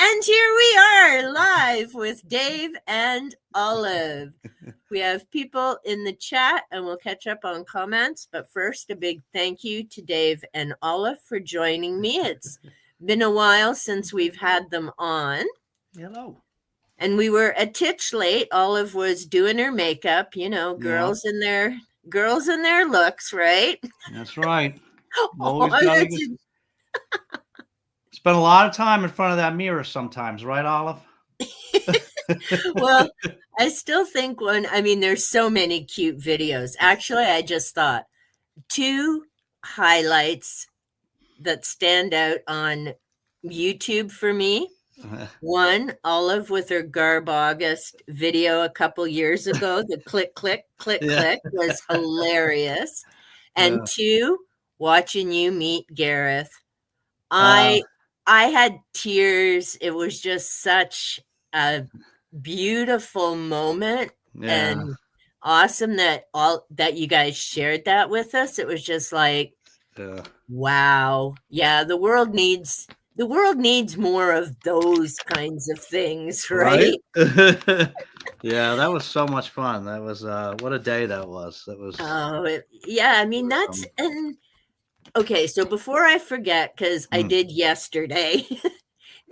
And here we are live with Dave and Olive. We have people in the chat and we'll catch up on comments. But first, a big thank you to Dave and Olive for joining me. It's been a while since we've had them on. Hello. And we were a titch late. Olive was doing her makeup, you know, girls in their looks, right? That's right. Oh, Spend a lot of time in front of that mirror sometimes, right, Olive? Well, I still think there's so many cute videos. Actually, I just thought 2 highlights that stand out on YouTube for me. One, Olive with her Garb August video a couple years ago. The click, click, click, click was hilarious. And 2, watching you meet Gareth. I had tears. It was just such a beautiful moment and awesome that you guys shared that with us. It was just like, wow. Yeah, the world needs more of those kinds of things, right? Yeah, that was so much fun. That was what a day that was. That was okay, so before I forget, because I did yesterday,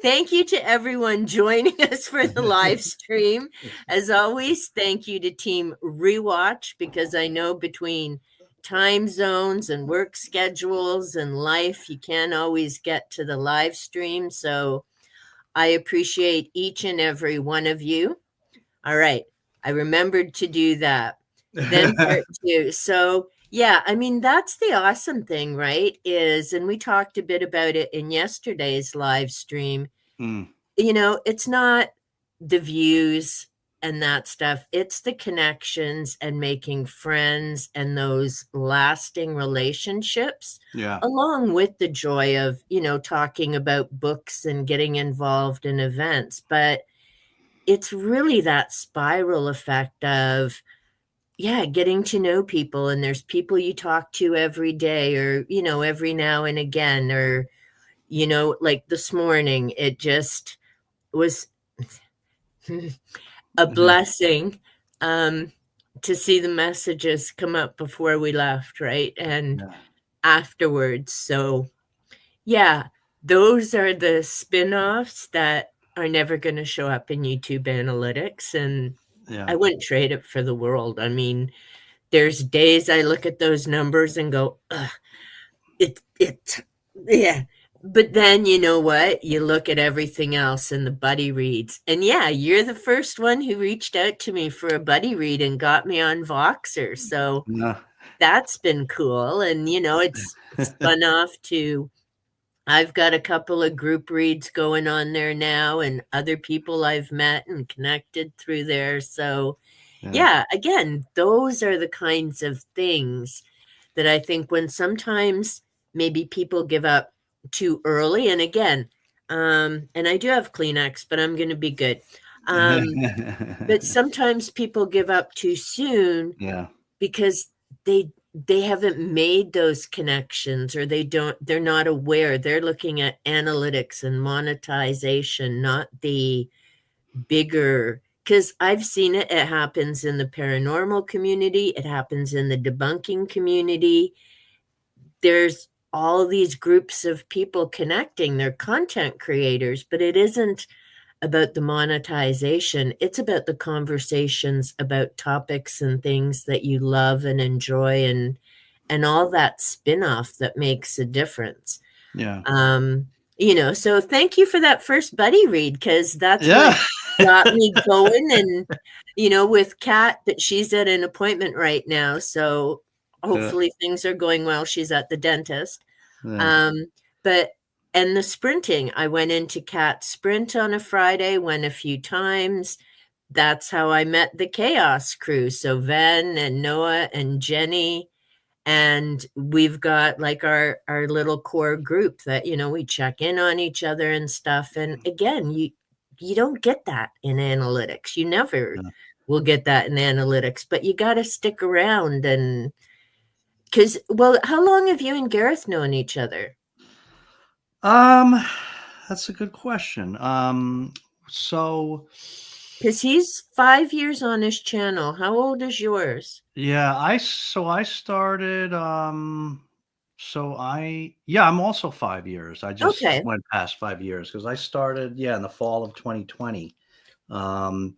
thank you to everyone joining us for the live stream. As always, thank you to Team Rewatch, because I know between time zones and work schedules and life, you can't always get to the live stream. So I appreciate each and every one of you. All right, I remembered to do that. Then part 2. So yeah, that's the awesome thing, right? And we talked a bit about it in yesterday's live stream. It's not the views and that stuff. It's the connections and making friends and those lasting relationships. Yeah. Along with the joy of, talking about books and getting involved in events. But it's really that spiral effect of, getting to know people, and there's people you talk to every day or, every now and again, or, like this morning, it just was a blessing to see the messages come up before we left, right? And afterwards. So, those are the spin-offs that are never going to show up in YouTube analytics, and I wouldn't trade it for the world. There's days I look at those numbers and go, ugh, But then you know what? You look at everything else and the buddy reads. And you're the first one who reached out to me for a buddy read and got me on Voxer. So that's been cool. And, it's spun off to, I've got a couple of group reads going on there now and other people I've met and connected through there. So again, those are the kinds of things that I think when sometimes maybe people give up too early. And again, and I do have Kleenex, but I'm going to be good. But sometimes people give up too soon because they haven't made those connections, or they're not aware. They're looking at analytics and monetization, not the bigger, because I've seen it. It happens in the paranormal community. It happens in the debunking community. There's all these groups of people connecting. They're content creators, but it isn't about the monetization. It's about the conversations about topics and things that you love and enjoy, and all that spin-off that makes a difference. So thank you for that first buddy read, because that's what got me going. And, with Kat, that she's at an appointment right now. So hopefully things are going well. She's at the dentist. And the sprinting, I went into Cat Sprint on a Friday, went a few times. That's how I met the Chaos crew. So Ven and Noah and Jenny, and we've got like our little core group that, we check in on each other and stuff. And again, you don't get that in analytics. You never will get that in analytics, but you got to stick around. And how long have you and Gareth known each other? That's a good question. So Because he's 5 years on his channel. How old is yours? yeah, I started. I'm also 5 years. I just Okay. went past 5 years because I started in the fall of 2020. Um,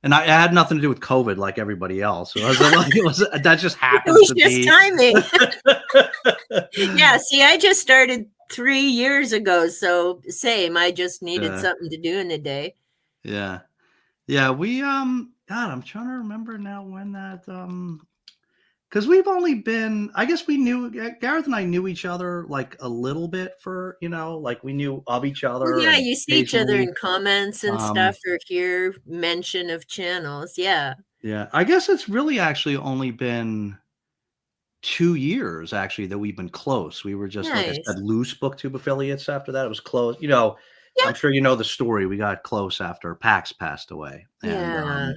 and I had nothing to do with COVID like everybody else. It was like it was that just It happens was to just be. timing. Yeah, see, I just started 3 years ago, so same. I just needed Yeah, something to do in the day. yeah, yeah. We God, I'm trying to remember now when that because we've only been. I guess we knew Gareth and I knew each other like a little bit for like we knew of each Well, other yeah, and you see each other occasionally. in comments and stuff Um, or hear mention of channels. Yeah. yeah, I guess it's really actually only been 2 years actually that we've been close. We were just, like I Nice. said, loose booktube affiliates. After that, it was close. Yeah. I'm sure you know the story. We got close after Pax passed away, and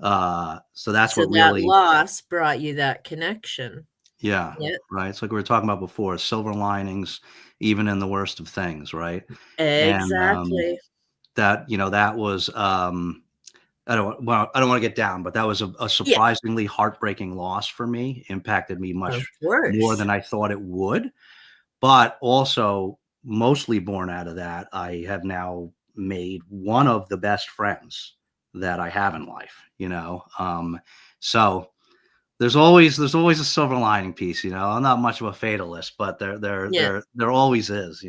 Yeah. so that's So what that really, loss brought you that connection. yeah, Yeah. right. It's like we were talking about before, silver linings, even in the worst of things, right? And Exactly. that was I don't want to get down, but that was a Yeah, surprisingly heartbreaking loss for me. Impacted me of much more course. than I thought it would. But also, mostly born out of that, I have now made one of the best friends that I have in life. So there's always a silver lining piece. I'm not much of a fatalist, but Yeah. there always is.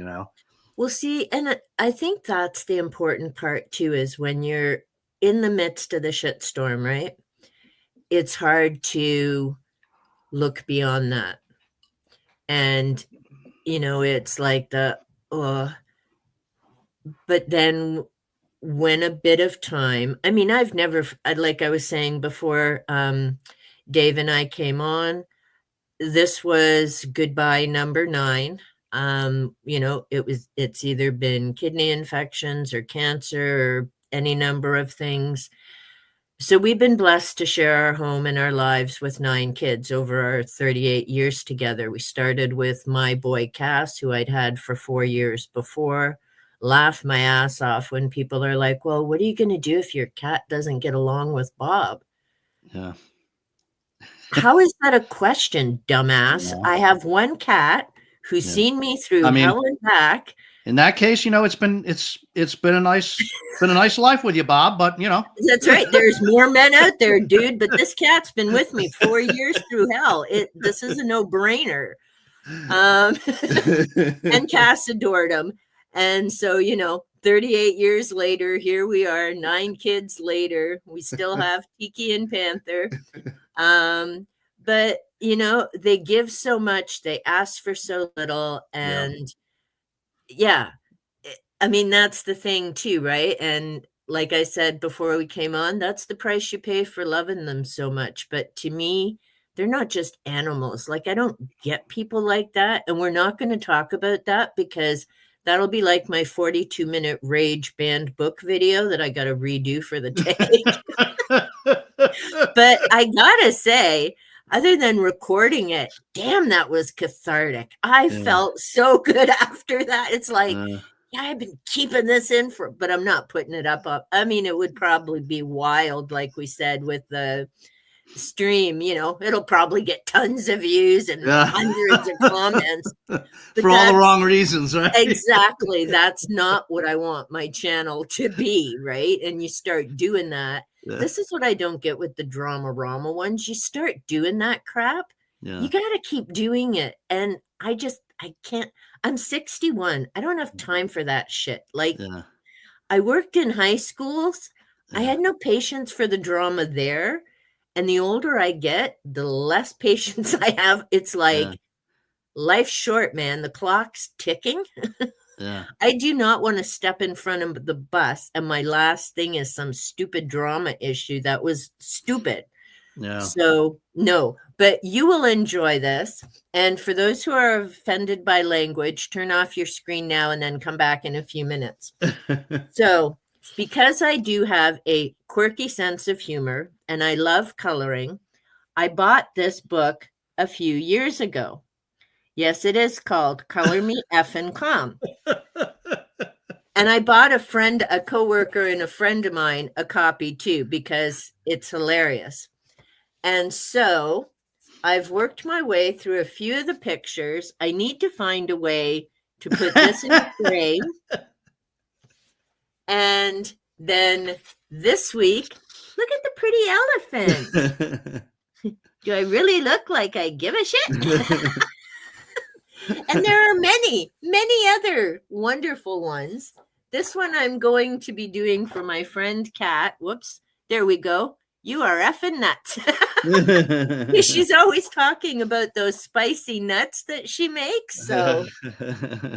Well, see, and I think that's the important part too, is when you're in the midst of the shitstorm, right? It's hard to look beyond that. And, it's like uh, but then when a bit of time, I mean, like I was saying before, Dave and I came on, this was goodbye number 9. It's either been kidney infections or cancer or any number of things. So we've been blessed to share our home and our lives with 9 kids over our 38 years together. We started with my boy Cass, who I'd had for 4 years before. Laugh my ass off when people are like, "Well, what are you going to do if your cat doesn't get along with Bob?" Yeah. How is that a question, dumbass? Yeah. I have one cat who's Yeah. seen me through I mean, hell and back. in that case, it's been a nice life with you, Bob. But. That's right. There's more men out there, dude, but this cat's been with me 4 years through hell. This is a no-brainer. Um, and Cass adored him. And so, 38 years later, here we are, 9 kids later. We still have Tiki and Panther. But they give so much, they ask for so little, Yeah. and yeah, I mean, that's the thing too, right? And like I said before we came on, that's the price you pay for loving them so much. But to me, they're not just animals. Like, I don't get people like that. And we're not going to talk about that because that'll be like my 42-minute rage banned book video that I got to redo for the day. But I gotta say, other than recording it, damn, that was cathartic. I Yeah. felt so good after that. It's like, Uh, yeah, I've been keeping this in but I'm not putting it up. I mean, it would probably be wild, like we said, with the stream, it'll probably get tons of views and yeah. hundreds of comments. But For all the that's wrong reasons, right? exactly, that's not what I want my channel to be, right? And you start doing that. Yeah. This is what I don't get with the drama rama ones. You start doing that crap, Yeah. you got to keep doing it. And I can't. I'm 61. I don't have time for that shit. Like, Yeah. I worked in high schools. I Yeah. had no patience for the drama there. And the older I get, the less patience I have. It's Yeah. like, life's short, man. The clock's ticking. Yeah. I do not want to step in front of the bus, and my last thing is some stupid drama issue that was stupid. Yeah. So, no, but you will enjoy this. And for those who are offended by language, turn off your screen now and then come back in a few minutes. So, because I do have a quirky sense of humor and I love coloring, I bought this book a few years ago. Yes, it is called Color Me Effin' Calm. And I bought a coworker and a friend of mine a copy too, because it's hilarious. And so I've worked my way through a few of the pictures. I need to find a way to put this in a frame. And then this week, look at the pretty elephant. Do I really look like I give a shit? And there are many, many other wonderful ones. This one I'm going to be doing for my friend Kat. Whoops. There we go. You are effing nuts. She's always talking about those spicy nuts that she makes. So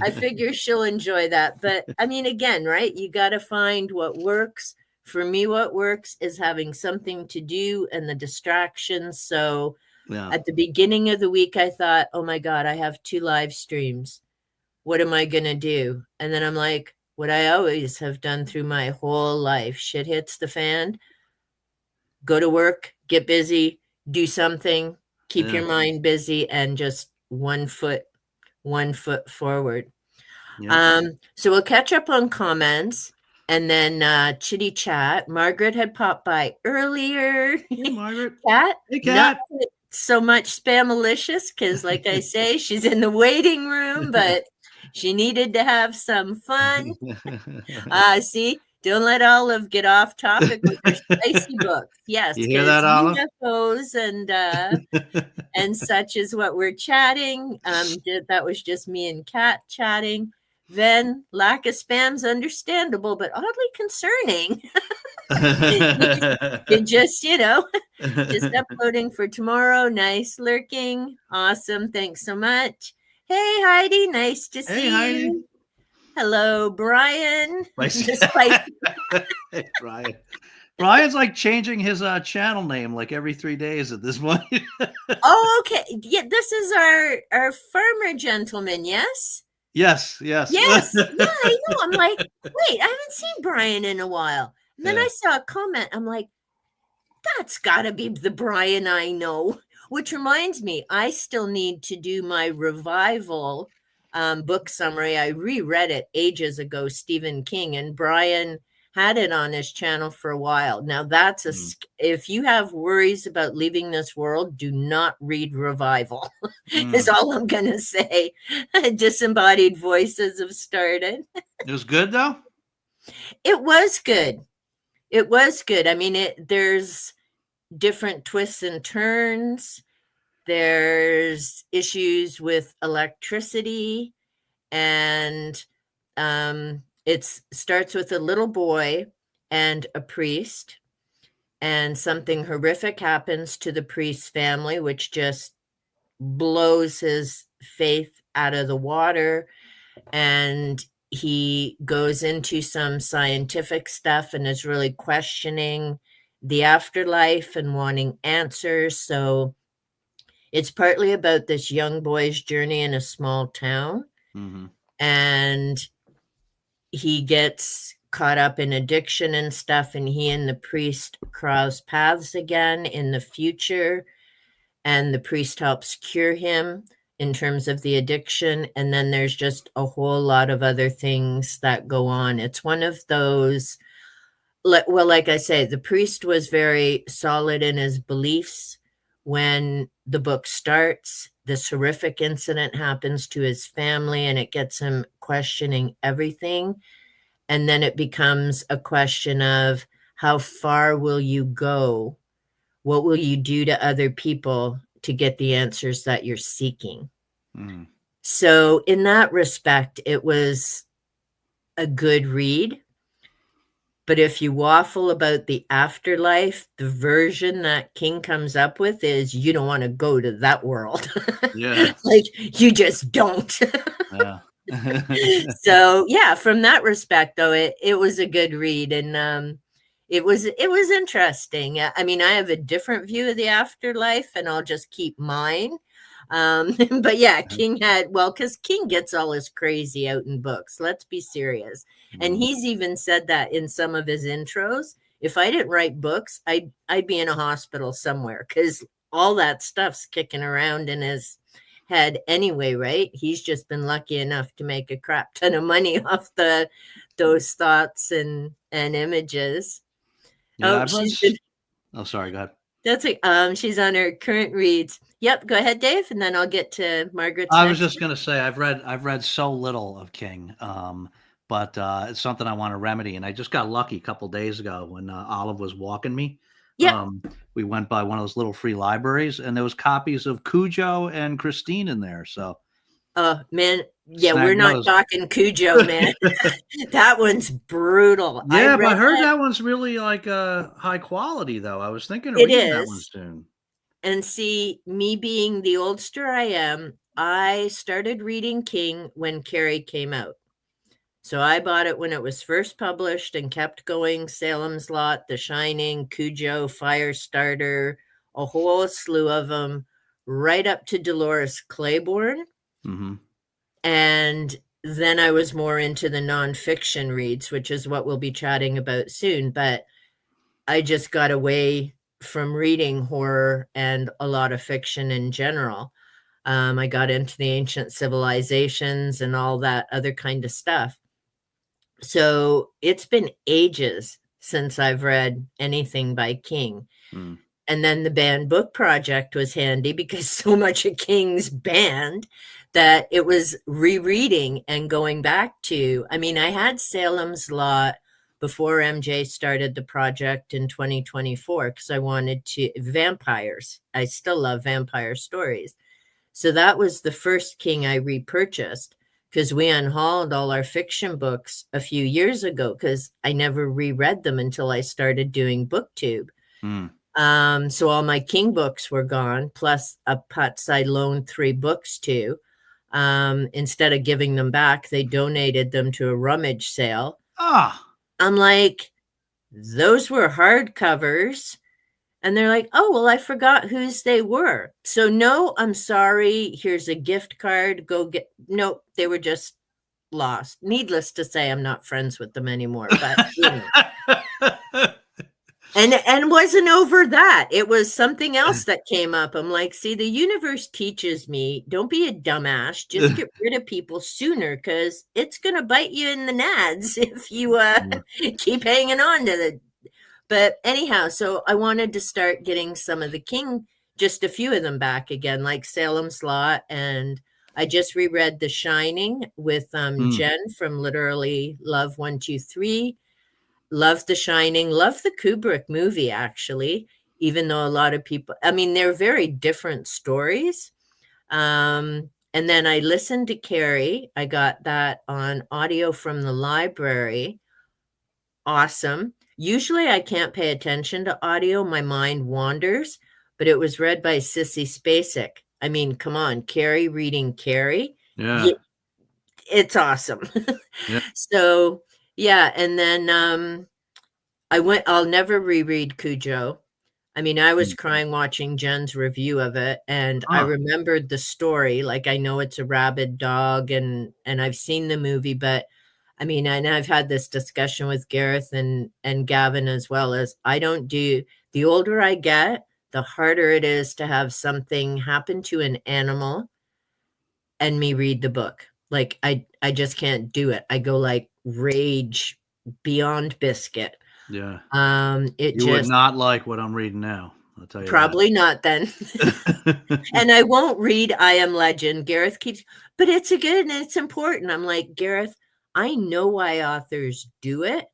I figure she'll enjoy that. But I mean, again, right? You got to find what works. For me, what works is having something to do and the distractions. So at the beginning of the week, I thought, oh my God, I have 2 live streams. What am I going to do? And then I'm like, what I always have done through my whole life. Shit hits the fan. Go to work, get busy, do something, keep your mind busy, and just one foot forward. So we'll catch up on comments and then chitty chat. Margaret had popped by earlier. Hey, Margaret. Kat, hey, Kat. Not so much spam-malicious because, like I say, she's in the waiting room, but she needed to have some fun. See? Don't let Olive get off topic with her spicy books. Yes, you hear that, Olive? UFOs and such is what we're chatting. That was just me and Kat chatting. Then lack of spam's understandable, but oddly concerning. It just, just uploading for tomorrow. Nice lurking. Awesome. Thanks so much. Hey, Heidi. Nice to see Heidi. you. Hello, Brian. Hey, Brian. Brian's like changing his channel name like every 3 days at this point. Oh, okay. Yeah, this is our farmer gentleman, yes? Yes. Yeah, I know. I'm like, wait, I haven't seen Brian in a while. And then I saw a comment. I'm like, that's got to be the Brian I know. Which reminds me, I still need to do my revival book summary. I reread it ages ago, Stephen King, and Brian had it on his channel for a while. Now that's if you have worries about leaving this world, do not read Revival. Is all I'm gonna say. Disembodied voices have started. It was good though. It was good. It was good. I mean, there's different twists and turns. There's issues with electricity, and it starts with a little boy and a priest, and something horrific happens to the priest's family, which just blows his faith out of the water. And he goes into some scientific stuff and is really questioning the afterlife and wanting answers. So it's partly about this young boy's journey in a small town. And he gets caught up in addiction and stuff, and he and the priest cross paths again in the future, and the priest helps cure him in terms of the addiction. And then there's just a whole lot of other things that go on. It's one of those, well, like I say, the priest was very solid in his beliefs. When the book starts, this horrific incident happens to his family, and it gets him questioning everything. And then it becomes a question of, how far will you go? What will you do to other people to get the answers that you're seeking? So in that respect, it was a good read. But if you waffle about the afterlife, the version that King comes up with is, you don't want to go to that world. Yeah. Like, you just don't. Yeah. So yeah, from that respect though, it was a good read, and it was interesting. I mean, I have a different view of the afterlife, and I'll just keep mine. But yeah, King had, well, because King gets all his crazy out in books. Let's be serious. And he's even said that in some of his intros. If I didn't write books, I'd be in a hospital somewhere, because all that stuff's kicking around in his head anyway, right? He's just been lucky enough to make a crap ton of money off the those thoughts and images. Yeah, Oh, I've read. she's been Oh, sorry. Go ahead. that's like she's on her current reads. Yep, go ahead, Dave, and then I'll get to Margaret's I was next just one. gonna say I've read so little of King, but it's something I want to remedy, and I just got lucky a couple days ago when Olive was walking me. Yep. We went by one of those little free libraries, and there was copies of Cujo and Christine in there, so Oh man, yeah, we're snagged not those. talking Cujo, man. That one's brutal. I Yeah, but I read heard that. that one's really like high quality, though. I was thinking of It reading that one is. soon. And see, me being the oldster I am, I started reading King when Carrie came out. So I bought it when it was first published and kept going. Salem's Lot, The Shining, Cujo, Firestarter, a whole slew of them, right up to Dolores Claiborne. Hmm. And then I was more into the nonfiction reads, which is what we'll be chatting about soon. But I just got away from reading horror and a lot of fiction in general. I got into the ancient civilizations and all that other kind of stuff. So it's been ages since I've read anything by King. Mm. And then the banned book project was handy because so much of King's banned that it was rereading and going back to. I mean, I had Salem's Lot before MJ started the project in 2024 because I wanted to vampires. I still love vampire stories. So that was the first King I repurchased because we unhauled all our fiction books a few years ago because I never reread them until I started doing BookTube. Mm. So all my King books were gone, plus a putz I loaned 3 books to. Instead of giving them back, they donated them to a rummage sale. Ah, I'm like, those were hardcovers. And they're like, oh, well, I forgot whose they were. So, no, I'm sorry. Here's a gift card. Go get. Nope, they were just lost. Needless to say, I'm not friends with them anymore. But, and wasn't over that. It was something else that came up. I'm like, see, the universe teaches me, don't be a dumbass. Just get rid of people sooner because it's going to bite you in the nads if you keep hanging on to the. But anyhow, so I wanted to start getting some of the King, just a few of them back again, like Salem's Lot. And I just reread The Shining with Jen from Literally Love 123. Love The Shining, love the Kubrick movie, actually, even though a lot of people, I mean, they're very different stories. And then I listened to Carrie. I got that on audio from the library. Awesome. Usually I can't pay attention to audio. My mind wanders, but it was read by Sissy Spacek. I mean, come on, Carrie reading Carrie. yeah. It's awesome. Yeah. So, yeah. And then I'll never reread Cujo. I mean, I was crying watching Jen's review of it, and I remembered the story. Like, I know it's a rabid dog, and I've seen the movie, but I mean, and I've had this discussion with Gareth and Gavin as well. As I don't do, the older I get, the harder it is to have something happen to an animal and me read the book. Like, I just can't do it. I go like rage beyond biscuit. Yeah. It You would just not like what I'm reading now. I'll tell you probably not then. that. And I won't read I Am Legend. Gareth keeps, but it's a good and it's important. I'm like, Gareth, I know why authors do it.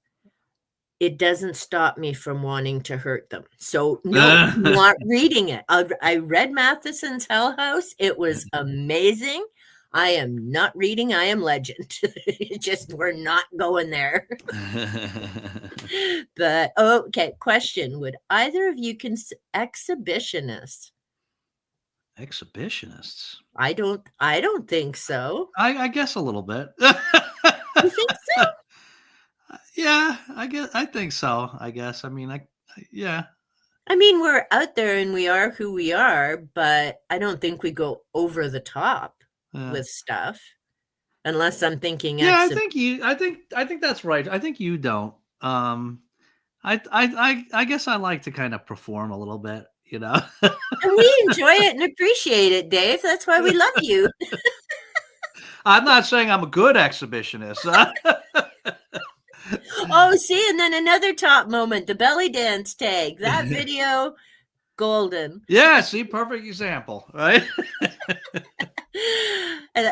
It doesn't stop me from wanting to hurt them. So no, I'm not reading it. I read Matheson's Hell House. It was amazing. I am not reading I Am Legend. Just we're not going there. But okay, question. Would either of you exhibitionists? Exhibitionists? I don't think so. I guess a little bit. You think so? Yeah, I think so. I guess. I mean, yeah. I mean, we're out there and we are who we are, but I don't think we go over the top with stuff. Unless I'm thinking. Yeah, I think that's right. I think you don't. I guess I like to kind of perform a little bit, you know. And we enjoy it and appreciate it, Dave. That's why we love you. I'm not saying I'm a good exhibitionist. see, and then another top moment, the belly dance tag. That video, golden. Yeah, see, perfect example, right?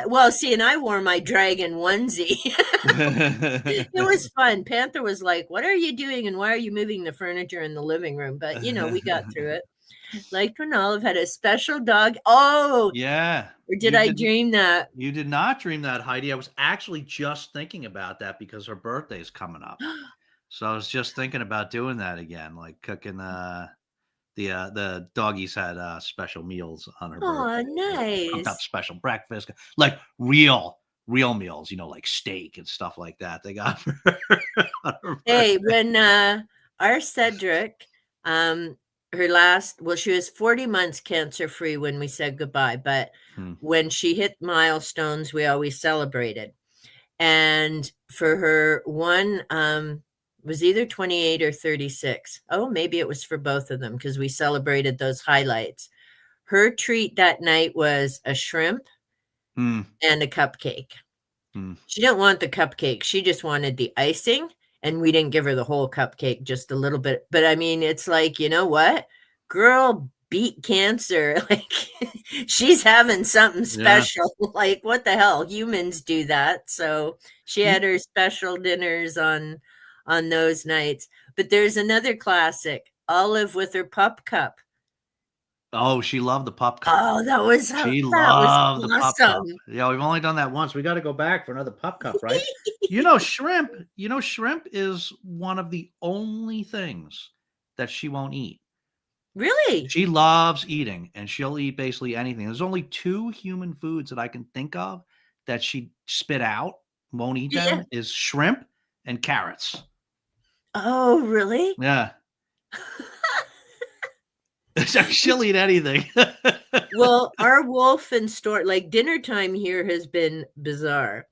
Well, see, and I wore my dragon onesie. It was fun. Panther was like, "What are you doing, and why are you moving the furniture in the living room?" But we got through it. Like when Olive had a special dog. Oh, Yeah. or did I dream that? You did not dream that, Heidi. I was actually just thinking about that because her birthday is coming up. So I was just thinking about doing that again, like cooking the doggies had special meals on her Oh, birthday. Cooked up nice. special breakfast, like real meals, like steak and stuff like that. They got for her on her Hey, birthday. when our Cedric, she was 40 months cancer free when we said goodbye, but Hmm. when she hit milestones, we always celebrated. And for her one, was either 28 or 36. Oh, maybe it was for both of them because we celebrated those highlights. Her treat that night was a shrimp Hmm. and a cupcake. Hmm. She didn't want the cupcake. She just wanted the icing, and we didn't give her the whole cupcake, just a little bit. But I mean, it's like, you know what? Girl beat cancer. Like she's having something Yeah. special. Like what the hell? Humans do that. So she had her special dinners on those nights. But there's another classic, Olive with her pup cup. Oh, she loved the pup cup. Oh, that was She loved the pup cup. awesome. Yeah, we've only done that once. We got to go back for another pup cup, right? Shrimp. Shrimp is one of the only things that she won't eat. Really? She loves eating, and she'll eat basically anything. There's only 2 human foods that I can think of that she spit out, won't eat Yeah. them, is shrimp and carrots. Oh, really? Yeah. So she'll eat anything. Well, our Wolf and Storm, like dinner time here has been bizarre.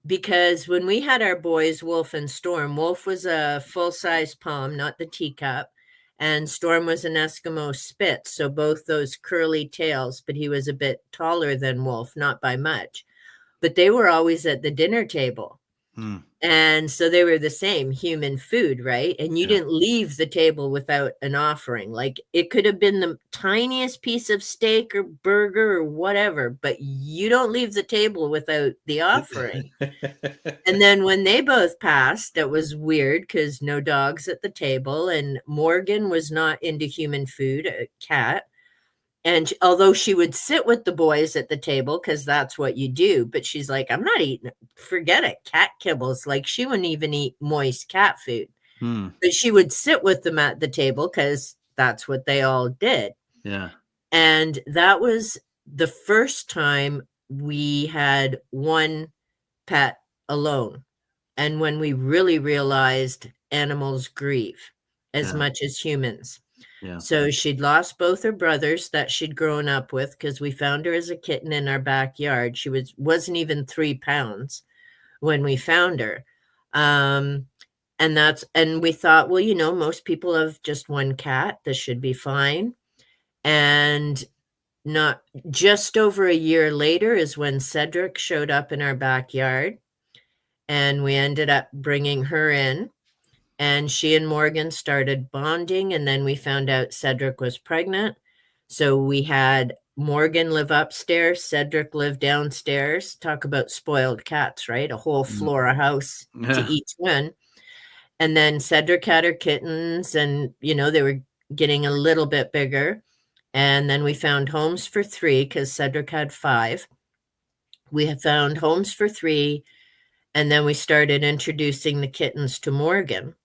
Because when we had our boys, Wolf and Storm, Wolf was a full-size pom, not the teacup, and Storm was an Eskimo Spitz, so both those curly tails, but he was a bit taller than Wolf, not by much. But they were always at the dinner table. Hmm. And so they were the same human food, right? And you Yeah. didn't leave the table without an offering. Like it could have been the tiniest piece of steak or burger or whatever, but you don't leave the table without the offering. And then when they both passed, that was weird because no dogs at the table. And Morgan was not into human food, a cat. And although she would sit with the boys at the table, because that's what you do, but she's like, I'm not eating, forget it, cat kibbles. Like she wouldn't even eat moist cat food. Hmm. But she would sit with them at the table because that's what they all did. Yeah. And that was the first time we had one pet alone. And when we really realized animals grieve as Yeah. much as humans. Yeah. So she'd lost both her brothers that she'd grown up with because we found her as a kitten in our backyard. She wasn't even 3 pounds when we found her. And we thought, well, most people have just one cat. This should be fine. And not just over a year later is when Cedric showed up in our backyard, and we ended up bringing her in. And she and Morgan started bonding, and then we found out Cedric was pregnant. So we had Morgan live upstairs, Cedric live downstairs. Talk about spoiled cats, right? A whole floor of house to Yeah. each one. And then Cedric had her kittens, and they were getting a little bit bigger. And then we found homes for 3 because Cedric had 5. We had found homes for 3, and then we started introducing the kittens to Morgan.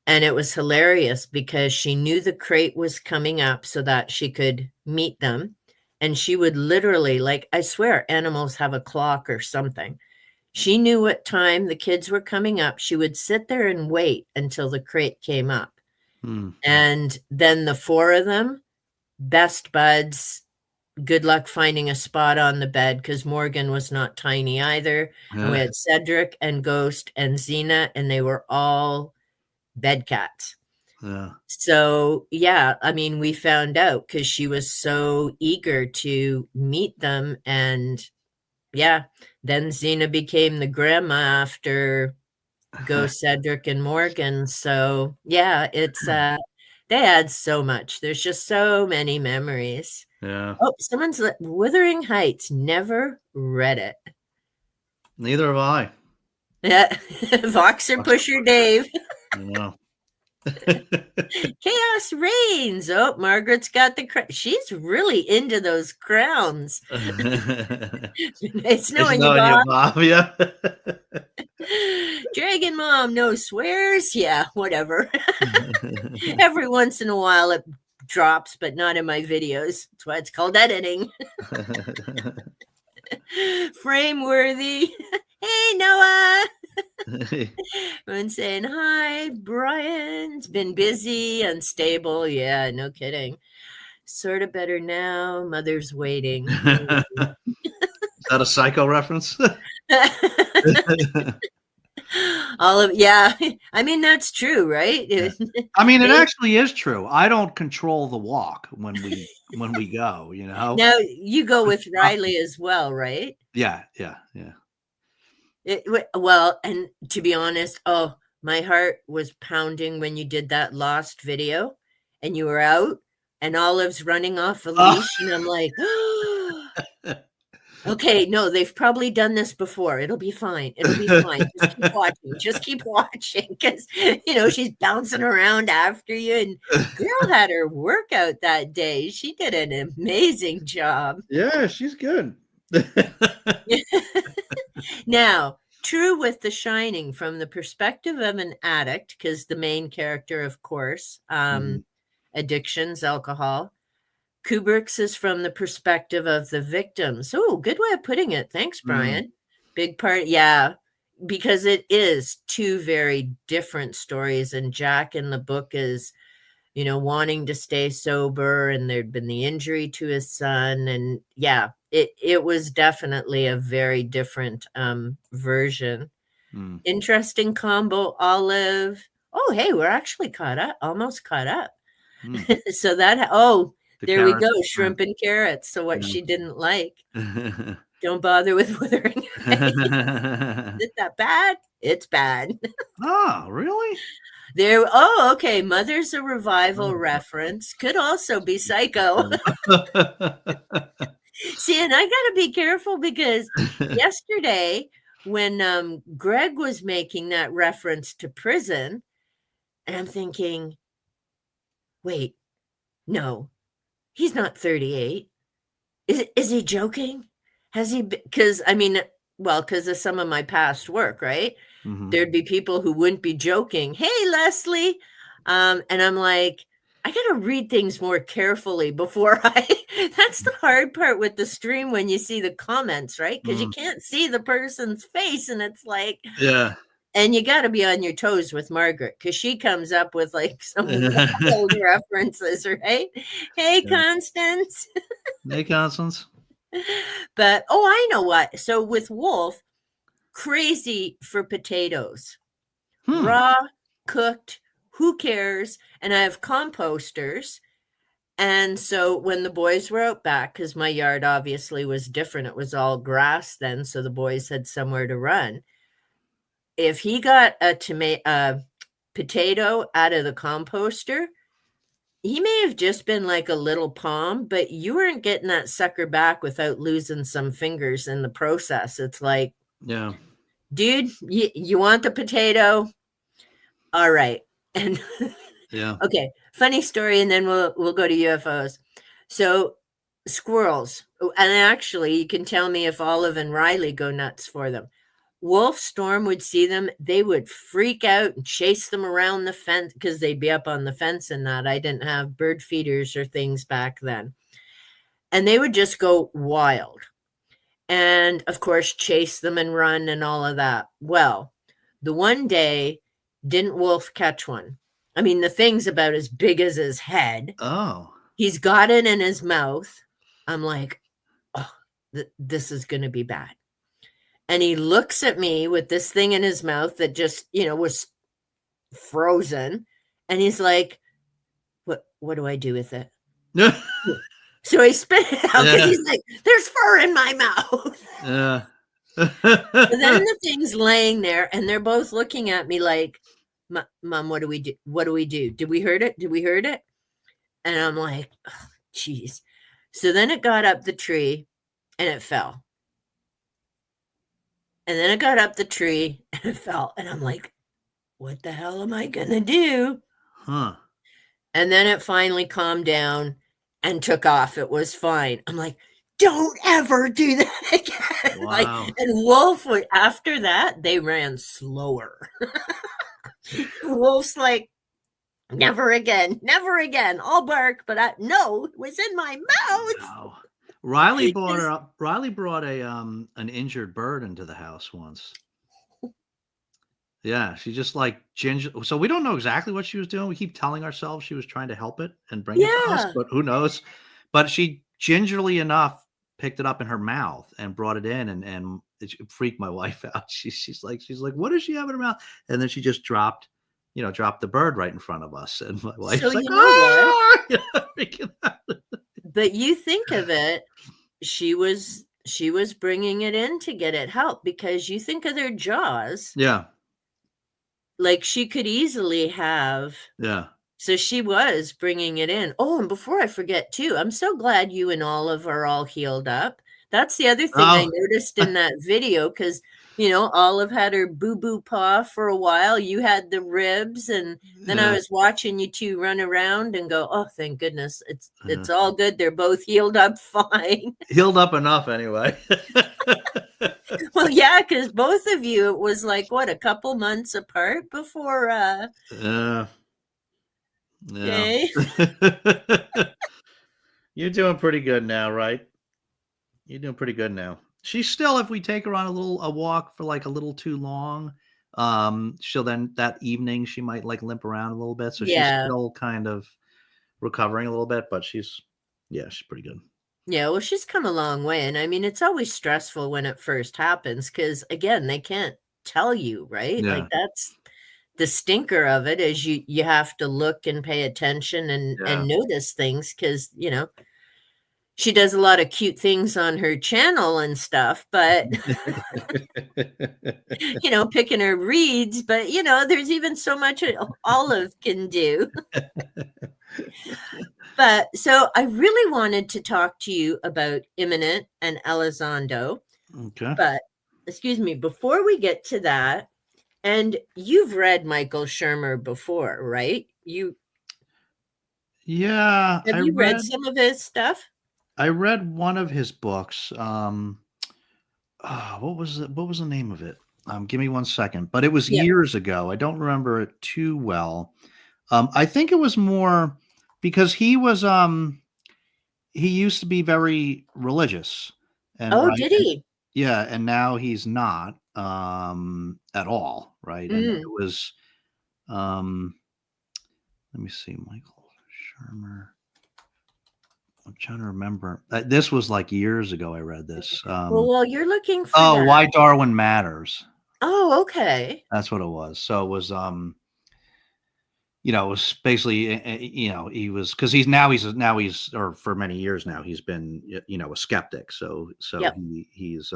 And it was hilarious because she knew the crate was coming up so that she could meet them. And she would literally, like, I swear, animals have a clock or something. She knew what time the kids were coming up. She would sit there and wait until the crate came up. Hmm. And then the 4 of them, best buds, good luck finding a spot on the bed because Morgan was not tiny either. And we Yeah. had Cedric and Ghost and Xena, and they were all bed cats. Yeah. So, yeah, I mean, we found out because she was so eager to meet them. And yeah, then Xena became the grandma after go Cedric and Morgan. So yeah, it's they add so much. There's just so many memories. Yeah. Oh, Wuthering Heights. Never read it. Neither have I. Yeah, Voxer Pusher Dave. No. Chaos reigns. Oh, Margaret's got the crown. She's really into those crowns. It's knowing you, Bob. Bob. Yeah. Dragon Mom, no swears. Yeah, whatever. Every once in a while it drops, but not in my videos. That's why it's called editing. Frame worthy. Hey, Noah. Everyone's saying hi. Brian's been busy, unstable. Yeah, no kidding. Sort of better now. Mother's waiting. Is that a Psycho reference? Yeah. I mean, that's true, right? Yeah. I mean, it actually is true. I don't control the walk when we go, you know. Now you go with Riley as well, right? Yeah. Well, and to be honest, oh, my heart was pounding when you did that Lost video and you were out and Olive's running off a leash, and I'm like, okay, no, they've probably done this before. It'll be fine. It'll be fine. Just keep watching. Just keep watching, because she's bouncing around after you. And girl had her workout that day. She did an amazing job. Yeah, she's good. Now, true with The Shining, from the perspective of an addict, because the main character, of course, addictions, alcohol. Kubrick's is from the perspective of the victims. Oh, good way of putting it. Thanks, Brian. Big part. Yeah, because it is two very different stories. And Jack in the book is, wanting to stay sober, and there'd been the injury to his son. And yeah, it was definitely a very different version. Interesting combo, Olive. Oh, hey, we're actually caught up, almost caught up. So there we go, shrimp and carrots. So what she didn't like. Don't bother with Wuthering Heights. Is it that bad? It's bad. Oh, really? Okay. Mother's a revival reference. Could also be Psycho. See, and I got to be careful, because yesterday when Greg was making that reference to prison, and I'm thinking, wait, no, he's not 38. Is he joking? Has he? Because because of some of my past work, right? There'd be people who wouldn't be joking. Hey, Leslie. And I'm like, I got to read things more carefully before that's the hard part with the stream, when you see the comments, right? Because you can't see the person's face, and it's like, yeah. And you got to be on your toes with Margaret, because she comes up with like some old references, right? Hey, Constance. Hey, Constance. But, I know what. So with Wolf, crazy for potatoes. Raw, cooked, who cares? And I have composters. And so when the boys were out back, because my yard obviously was different, it was all grass then, so the boys had somewhere to run. If he got a potato out of the composter, he may have just been like a little palm, but you weren't getting that sucker back without losing some fingers in the process. It's like, yeah, dude, you want the potato? All right. And yeah. Okay, funny story, and then we'll go to UFOs. So squirrels, and actually you can tell me if Olive and Riley go nuts for them. Wolf, Storm would see them, they would freak out and chase them around the fence, because they'd be up on the fence and that. I didn't have bird feeders or things back then. And they would just go wild. And of course, chase them and run and all of that. Well, the one day, didn't Wolf catch one? I mean, the thing's about as big as his head. Oh. He's got it in his mouth. I'm like, oh, this is going to be bad. And he looks at me with this thing in his mouth that just, was frozen. And he's like, what do I do with it? So he spit it out, because he's like, there's fur in my mouth. Yeah. So then the thing's laying there, and they're both looking at me like, "Mom, what do we do? What do we do? Did we hurt it? Did we hurt it?" And I'm like, oh, "Geez." So then it got up the tree, and it fell. And then it got up the tree, and it fell. And I'm like, "What the hell am I gonna do?" Huh. And then it finally calmed down and took off. It was fine. I'm like, "Don't ever do that again." Like, Wow. and Wolf, after that, they ran slower. Wolf's like, "Never again, never again. I'll bark, but no, it was in my mouth." Wow. Riley brought a an injured bird into the house once. Yeah, she just like ginger. So we don't know exactly what she was doing. We keep telling ourselves she was trying to help it and bring it to us, Yeah. but who knows? But she gingerly enough picked it up in her mouth and brought it in, and it freaked my wife out. She's like, "What does she have in her mouth?" And then she just dropped the bird right in front of us, and my So wife's like, you know what? "Ah!" Freaking out. But you think of it, she was bringing it in to get it help, because you think of their jaws, Yeah, like she could easily have. yeah. So she was bringing it in. Oh, and before I forget too, I'm so glad you and Olive are all healed up. That's the other thing I Oh, noticed in that video, because Olive had her boo-boo paw for a while. You had the ribs, and then I yeah, was watching you two run around and go, "Oh, thank goodness. It's yeah. it's all good. They're both healed up fine." Healed up enough anyway. Well, yeah, because both of you, it was like what, a couple months apart before Yeah, yeah. okay. You're doing pretty good now, right? You're doing pretty good now. She's still, if we take her on a walk for like a little too long, she'll then that evening she might like limp around a little bit. So she's Yeah. still kind of recovering a little bit, but she's pretty good. Yeah, well, she's come a long way, and I mean, it's always stressful when it first happens, because again, they can't tell you, right? Yeah, Like, that's the stinker of it, is you have to look and pay attention and yeah. notice things, because she does a lot of cute things on her channel and stuff, but picking her reeds, but there's even so much Olive can do. But so I really wanted to talk to you about Imminent and Elizondo. Okay. But excuse me, before we get to that, and you've read Michael Shermer before, right? Yeah, Have you read some of his stuff? I read one of his books. What was the name of it? Give me one second. But it was Yeah. years ago. I don't remember it too well. I think it was more because he used to be very religious and Oh, right did he? yeah, and now he's not at all, right? And it Mm. was um let me see, Michael Shermer. I'm trying to remember. This was like years ago I read this. Well, while you're looking for Oh, that. Why Darwin Matters. Oh, okay. That's what it was. So it was it was basically, he was because he's or for many years now he's been a skeptic. So Yep. he's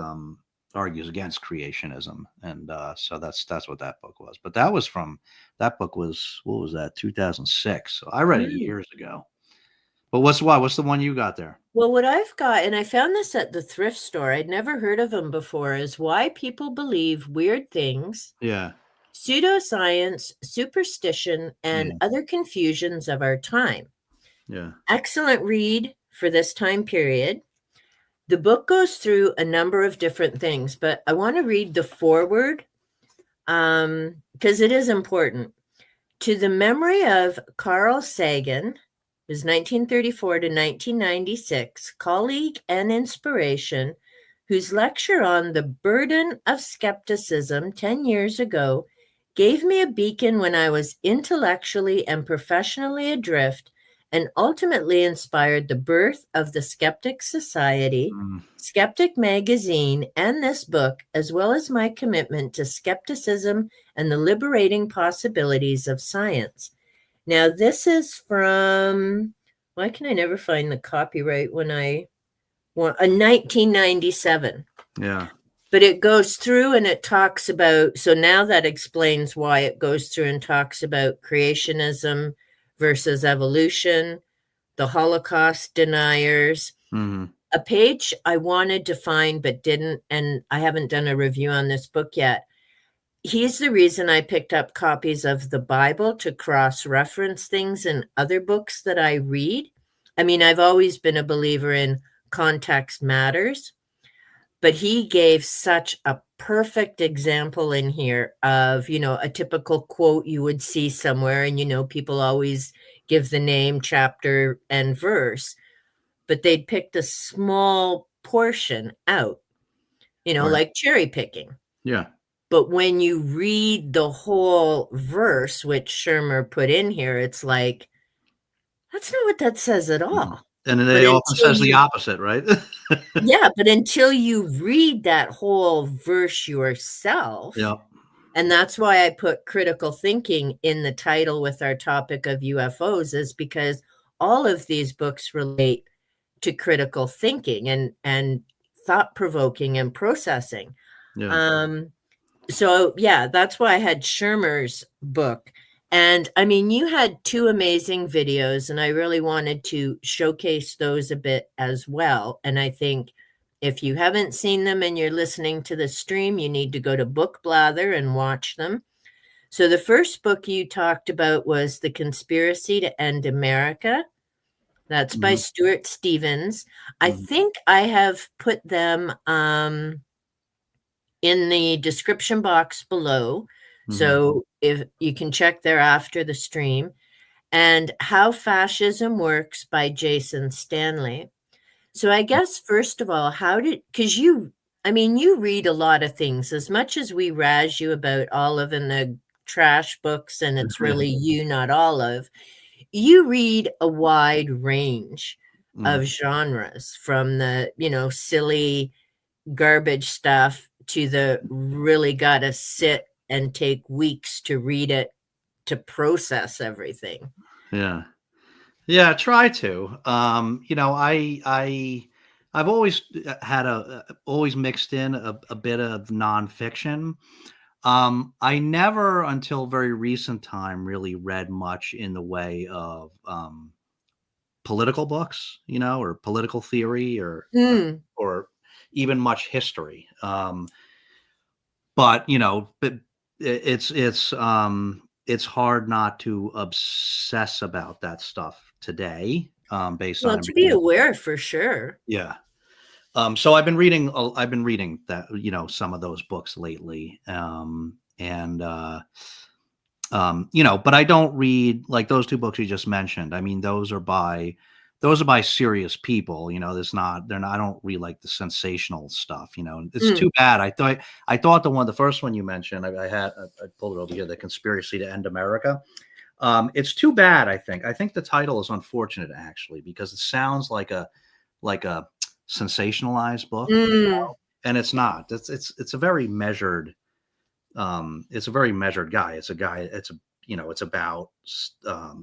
argues against creationism, and so that's what that book was. But that book was what was that 2006? So I read it Mm. years ago. But what's the one you got there? Well, what I've got, and I found this at the thrift store, I'd never heard of them before, is Why People Believe Weird Things, Yeah, Pseudoscience, Superstition, and yeah, Other Confusions of Our Time. yeah. Excellent read for this time period. The book goes through a number of different things, but I want to read the foreword because it is important. To the memory of Carl Sagan, who's 1934 to 1996, colleague and inspiration, whose lecture on the burden of skepticism 10 years ago gave me a beacon when I was intellectually and professionally adrift, and ultimately inspired the birth of the Skeptic Society, Mm, Skeptic Magazine, and this book, as well as my commitment to skepticism and the liberating possibilities of science. Now, this is from, why can I never find the copyright when I want, a 1997. yeah. But it goes through and it talks about, so now that explains why it goes through and talks about creationism versus evolution, the Holocaust deniers. Mhm. A page I wanted to find but didn't, and I haven't done a review on this book yet. He's the reason I picked up copies of the Bible to cross-reference things in other books that I read. I mean, I've always been a believer in context matters, but he gave such a perfect example in here of, a typical quote you would see somewhere, and people always give the name, chapter, and verse, but they'd picked a small portion out, Right. like cherry picking. Yeah. But when you read the whole verse, which Shermer put in here, it's like, that's not what that says at Mhm. all. And then But they often until says the you opposite, right? Yeah, but until you read that whole verse yourself, Yeah. and that's why I put critical thinking in the title with our topic of UFOs, is because all of these books relate to critical thinking and thought provoking and processing. Yeah. Um, so yeah, that's why I had Shermer's book. And I mean, you had two amazing videos, and I really wanted to showcase those a bit as well. And I think if you haven't seen them and you're listening to the stream, you need to go to Book Blather and watch them. So the first book you talked about was The Conspiracy to End America. That's by Mhm. Stuart Stevens. I Mhm. think I have put them in the description box below. Mhm. So if you can check there after the stream. And How Fascism Works by Jason Stanley. So I guess first of all, because you read a lot of things. As much as we razz you about Olive and the trash books, and it's really you, not Olive, you read a wide range Mhm. of genres, from the, silly garbage stuff to the really gotta sit and take weeks to read it to process everything. Yeah. Yeah, try to. I've always had always mixed in a bit of nonfiction. I never, until very recent time, really read much in the way of political books, or political theory, Mm, or even much history. But it's hard not to obsess about that stuff today, based on well, to be everything. aware for sure. Yeah. So I've been reading that, some of those books lately. But I don't read like those two books you just mentioned. I mean, those are by serious people. There's not they're not I don't read like the sensational stuff. It's Mm, too bad. I thought the first one you mentioned, I pulled it over here, The Conspiracy to End America. It's too bad, I think the title is unfortunate, actually, because it sounds like a sensationalized book, mm, and it's not. It's a very measured, it's a very measured guy. It's a guy. It's about,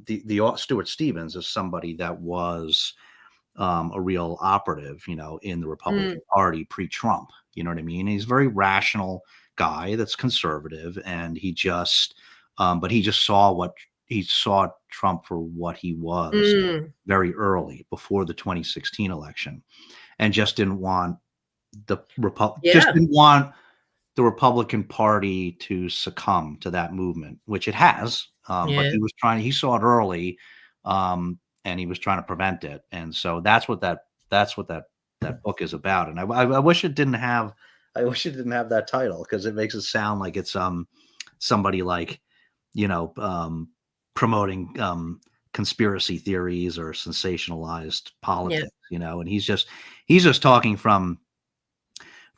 the Stuart Stevens is somebody that was, a real operative, in the mm, Republican Party pre-Trump. You know what I mean? He's a very rational guy that's conservative, and but he saw Trump for what he was mm. very early, before the 2016 election, and just didn't want just Yeah, didn't want the Republican Party to succumb to that movement, which it has. But yeah. he saw it early, and he was trying to prevent it. And so that's what that book is about. And I wish it didn't have, that title, because it makes it sound like it's somebody like, you know, promoting conspiracy theories or sensationalized Yeah. politics, and he's just talking from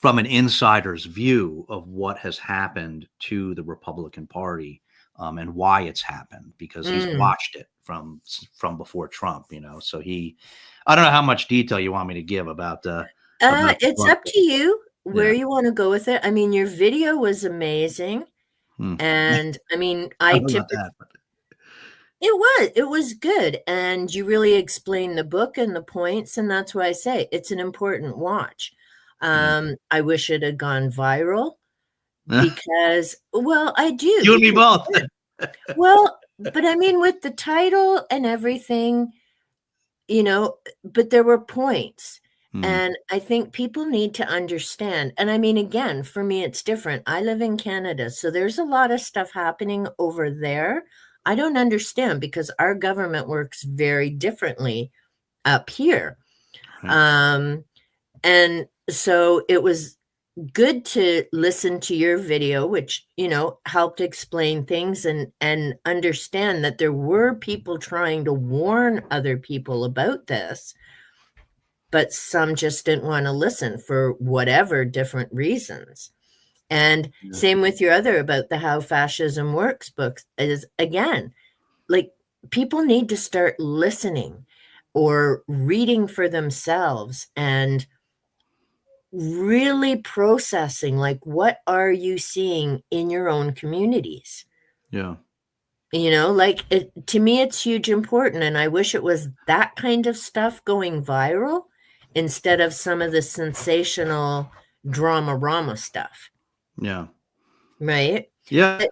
an insider's view of what has happened to the Republican Party, and why it's happened, because he's Mm. watched it from before Trump. So I don't know how much detail you want me to give about the It's book. up to you where Yeah. you want to go with it. I mean, your video was amazing. Hmm. And I mean, I I don't know about typically, that, but it was good. And you really explained the book and the points. And that's why I say it's an important watch. I wish it had gone viral because, well, I do. You and me both. Well, but I mean, with the title and everything, but there were points. And I think people need to understand. And I mean, again, for me, it's different. I live in Canada, so there's a lot of stuff happening over there. I don't understand because our government works very differently up here. Right. And so it was good to listen to your video, which, helped explain things and understand that there were people trying to warn other people about this, but some just didn't want to listen for whatever different reasons. And same with your other about the How Fascism Works books is, again, like, people need to start listening or reading for themselves and really processing, like, what are you seeing in your own communities? Yeah. Like, to me, it's huge important. And I wish it was that kind of stuff going viral instead of some of the sensational drama stuff. Yeah. Right? Yeah.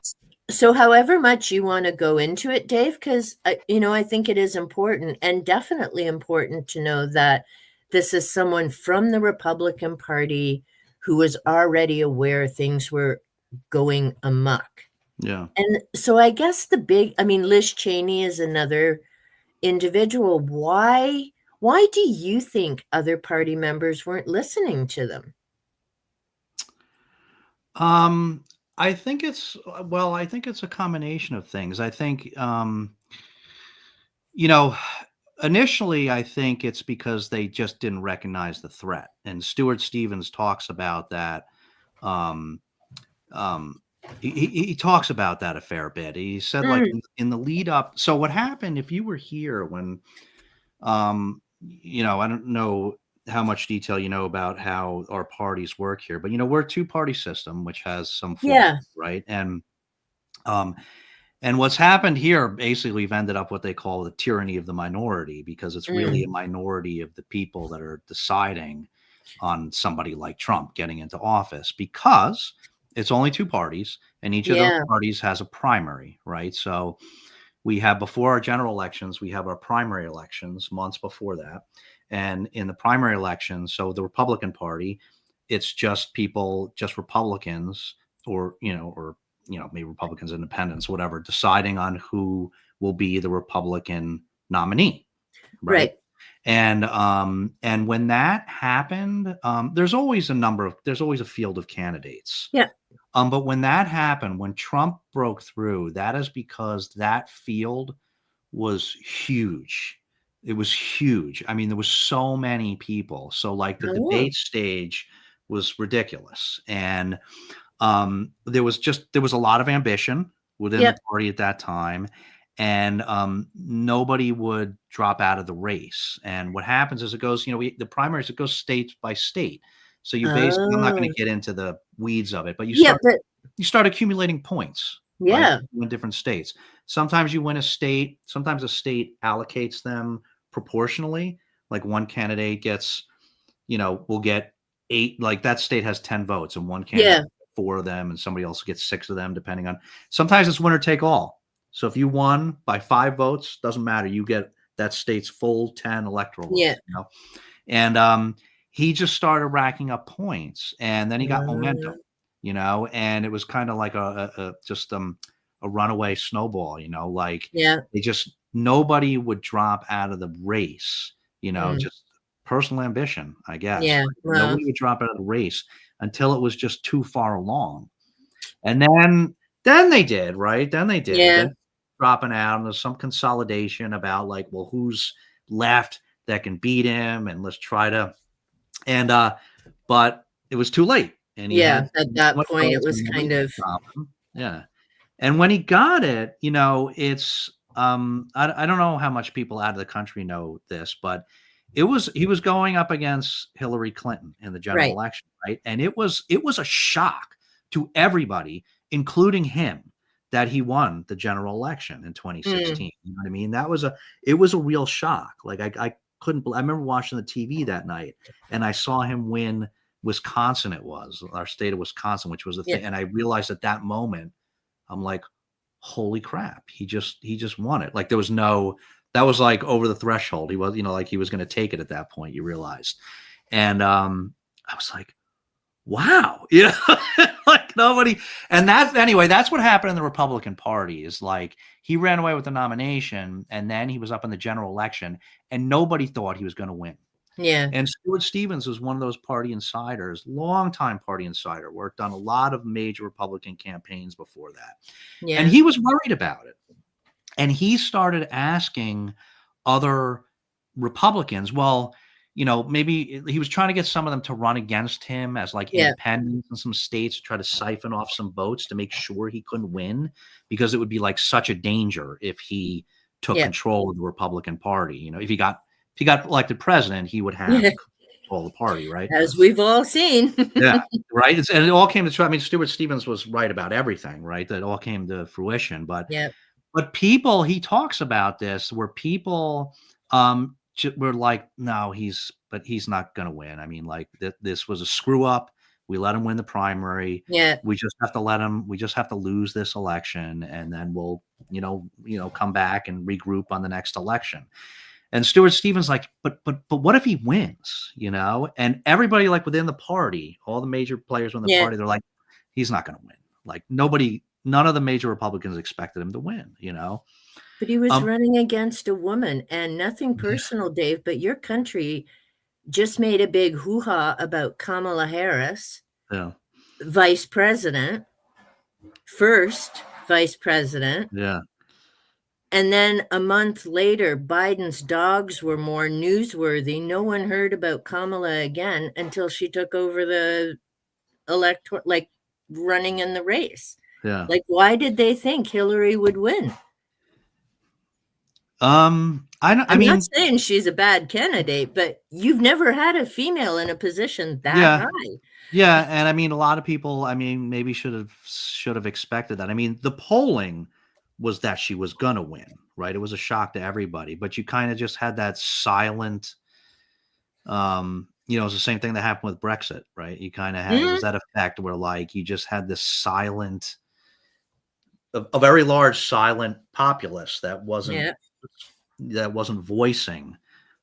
So however much you want to go into it, Dave, because, I think it is important and definitely important to know that this is someone from the Republican Party who was already aware things were going amok. Yeah. And so I guess Liz Cheney is another individual. Why do you think other party members weren't listening to them? I think it's a combination of things. I think you know, initially I think it's because they just didn't recognize the threat. And Stuart Stevens talks about that. Um um he talks about that a fair bit. He said, like, in the lead up. So what happened, if you were here when I don't know how much detail you know about how our parties work here, but we're a two-party system, which has some flaws, Yeah. right? Um, and what's happened here, basically, we've ended up what they call the tyranny of the minority, because it's really a minority of the people that are deciding on somebody like Trump getting into office, because it's only two parties, and each of those Yeah. parties has a primary, right? So we have, before our general elections, we have our primary elections months before that. And in the primary elections, so the Republican Party, it's just Republicans, or maybe Republicans, independents, whatever, deciding on who will be the Republican nominee, right? Right. And when that happened, there's always a field of candidates. Yeah. But when that happened, when Trump broke through, that is because that field was huge. It was huge. I mean, there was so many people. So, like, the Oh. debate stage was ridiculous. And there was a lot of ambition within the Yep. party at that time. And nobody would drop out of the race. And what happens is, it goes, the primaries, it goes state by state. So you basically, I'm not going Oh. to get into the weeds of it, but Yeah, but you start accumulating points, right? yeah. In different states. Sometimes you win a state, sometimes a state allocates them proportionally. Like, one candidate gets, will get 8, like, that state has 10 votes, and one candidate Yeah. 4 of them, and somebody else gets 6 of them, depending on, sometimes it's winner take all. So if you won by 5 votes, doesn't matter. You get that state's full 10 electoral Yeah. votes, And he just started racking up points, and then he got momentum, and it was kind of like a runaway snowball, like, Yeah. nobody would drop out of the race, Mm. just personal ambition, I guess. Yeah. Like, Well, nobody would drop out of the race until it was just too far along. And then they did, right? Then they did. yeah. Then dropping out, and there's some consolidation about, like, well, who's left that can beat him, and let's try to, and but it was too late, and he Yeah. had At so that much point, it votes, was and nobody kind of could stop him. Yeah. And when he got it, it's I don't know how much people out of the country know this, but he was going up against Hillary Clinton in the general right. election, right? And it was a shock to everybody, including him, that he won the general election in 2016. You know what I mean? It was a real shock. Like, I couldn't. I remember watching the TV that night, and I saw him win Wisconsin, it was our state of Wisconsin, which was the Yeah. thing. And I realized at that moment, I'm like, holy crap, he just won it. Like there was no, that was like over the threshold. He was, like he was going to take it at that point, you realized. And I was like, wow, like nobody. And that's what happened in the Republican Party is like he ran away with the nomination and then he was up in the general election and nobody thought he was going to win. Yeah. And Stuart Stevens was one of those party insiders, longtime party insider, worked on a lot of major Republican campaigns before that. And Yeah. he was worried about it. And he started asking other Republicans, well, maybe he was trying to get some of them to run against him as like Yeah. independents in some states to try to siphon off some votes to make sure he couldn't win because it would be like such a danger if he took Yeah. control of the Republican Party. If he got elected president, he would have control of the party, right? As we've all seen. Yeah, right. And it all came to, I mean, Stuart Stevens was right about everything, right? That all came to fruition. But Yeah. but people, he talks about this where people were like, no, he's not going to win. I mean, like this was a screw up. We let him win the primary. Yeah. We just have to we just have to lose this election and then we'll, come back and regroup on the next election. And Stuart Stevens like, but what if he wins, And everybody like within the party, all the major players within the party, they're like, he's not going to win. Like none of the major Republicans expected him to win, But he was running against a woman, and nothing personal, Dave, but your country just made a big hoo-ha about Kamala Harris, vice president, first vice president. Yeah. And then a month later, Biden's dogs were more newsworthy. No one heard about Kamala again until she took over the like running in the race. Yeah. Like, why did they think Hillary would win? I'm not saying she's a bad candidate, but you've never had a female in a position that high. Yeah, and I mean, a lot of people, maybe should have expected that. I mean, the polling was that she was gonna win, right? It was a shock to everybody, but you kind of just had that silent, it's the same thing that happened with Brexit, right? You kind of had it was that effect where like you just had this silent, a very large silent populace that wasn't voicing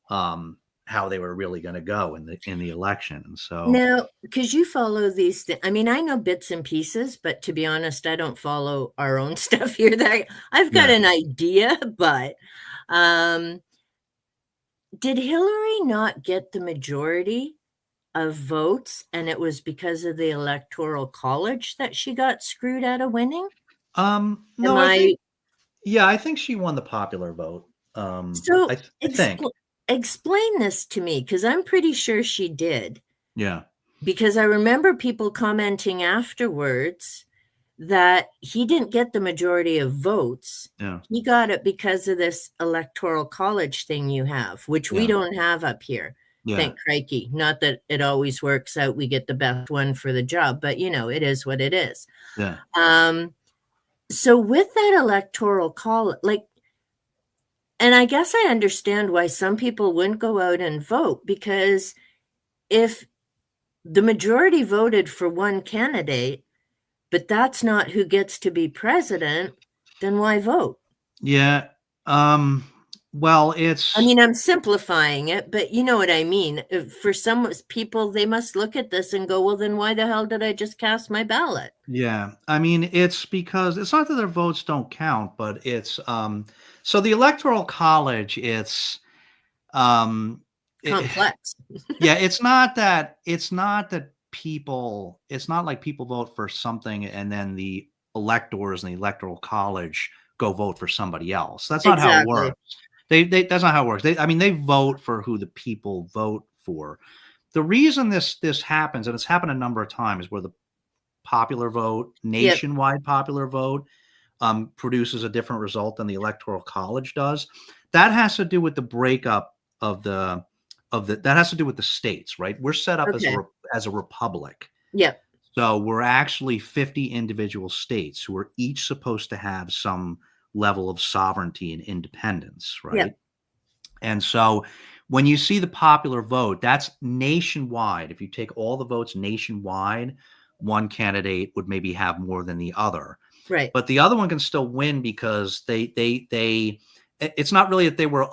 how they were really going to go in the election. And so now, because you follow these things, I know bits and pieces, but to be honest, I don't follow our own stuff here. That I've got an idea, but did Hillary not get the majority of votes, and it was because of the Electoral College that she got screwed out of winning? No, I think she won the popular vote. So explain this to me, because I'm pretty sure she did. Yeah. Because I remember people commenting afterwards that he didn't get the majority of votes. Yeah. He got it because of this Electoral College thing you have, which we don't have up here. Yeah. Thank crikey. Not that it always works out. We get the best one for the job, but it is what it is. Yeah. So with that Electoral College, and I guess I understand why some people wouldn't go out and vote, because if the majority voted for one candidate, but that's not who gets to be president, then why vote? Yeah. Well, I'm simplifying it, but you know what I mean. For some people, they must look at this and go, well, then why the hell did I just cast my ballot? Yeah. It's because it's not that their votes don't count, but it's, so the Electoral College, it's complex. It's not like people vote for something and then the electors and the Electoral College go vote for somebody else. That's not how it works. That's not how it works. They vote for who the people vote for. The reason this happens, and it's happened a number of times, where the popular vote, nationwide popular vote, produces a different result than the Electoral College does. That has to do with the breakup of that has to do with the states, right? We're set up as a republic. Yep. So we're actually 50 individual states who are each supposed to have some level of sovereignty and independence, right? Yep. And so when you see the popular vote, that's nationwide. If you take all the votes nationwide, one candidate would maybe have more than the other. Right. But the other one can still win because it's not really that they were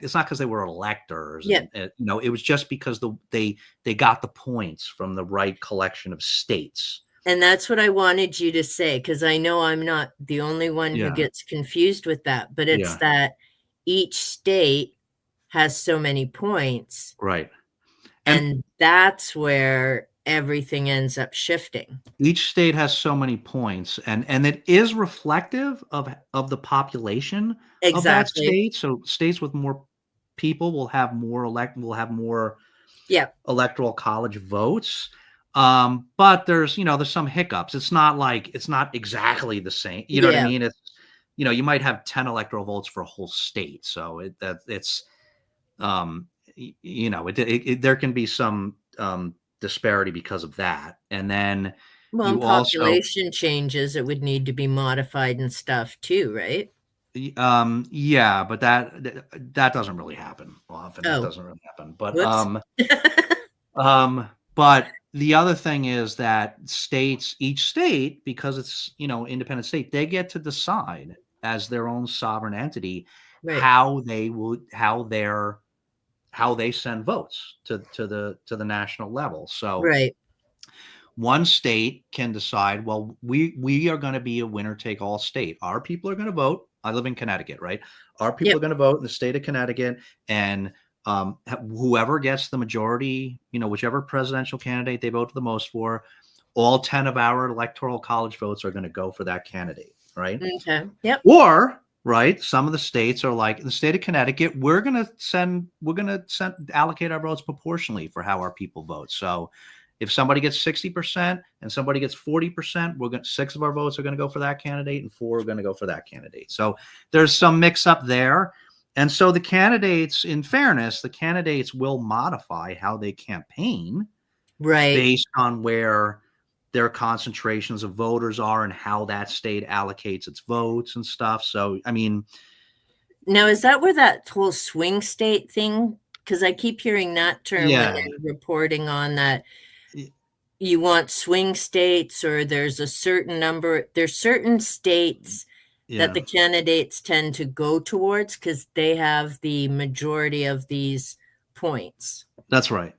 it's not because they were electors. Yeah. And it was just because they got the points from the right collection of states. And that's what I wanted you to say, because I know I'm not the only one who gets confused with that, but it's that each state has so many points. Right. And that's where everything ends up shifting. Each state has so many points, and it is reflective of the population of that state. So states with more people will have more electoral college votes. But there's some hiccups. It's not exactly the same. You know what I mean? It's you might have 10 electoral votes for a whole state. So there can be some disparity because of that. And then population changes, it would need to be modified and stuff too, right? Yeah, but that doesn't really happen often. That doesn't really happen. But but the other thing is that each state, because it's independent state, they get to decide as their own sovereign entity how they send votes to the national level. So one state can decide, well, we are going to be a winner take all state. Our people are going to vote. I live in Connecticut, right? Our people are going to vote in the state of Connecticut, and whoever gets the majority, whichever presidential candidate they vote the most for, all 10 of our electoral college votes are going to go for that candidate, right? Okay. Yep. Or some of the states are like, in the state of Connecticut, we're going to allocate our votes proportionally for how our people vote. So if somebody gets 60% and somebody gets 40%, 6 of our votes are going to go for that candidate and 4 are going to go for that candidate. So there's some mix up there. And so the candidates, in fairness, will modify how they campaign based on where their concentrations of voters are and how that state allocates its votes and stuff. So, I mean. Now, is that where that whole swing state thing? Because I keep hearing that term when they're reporting on that. You want swing states, or there's a certain number. There's certain states that the candidates tend to go towards because they have the majority of these points. That's right.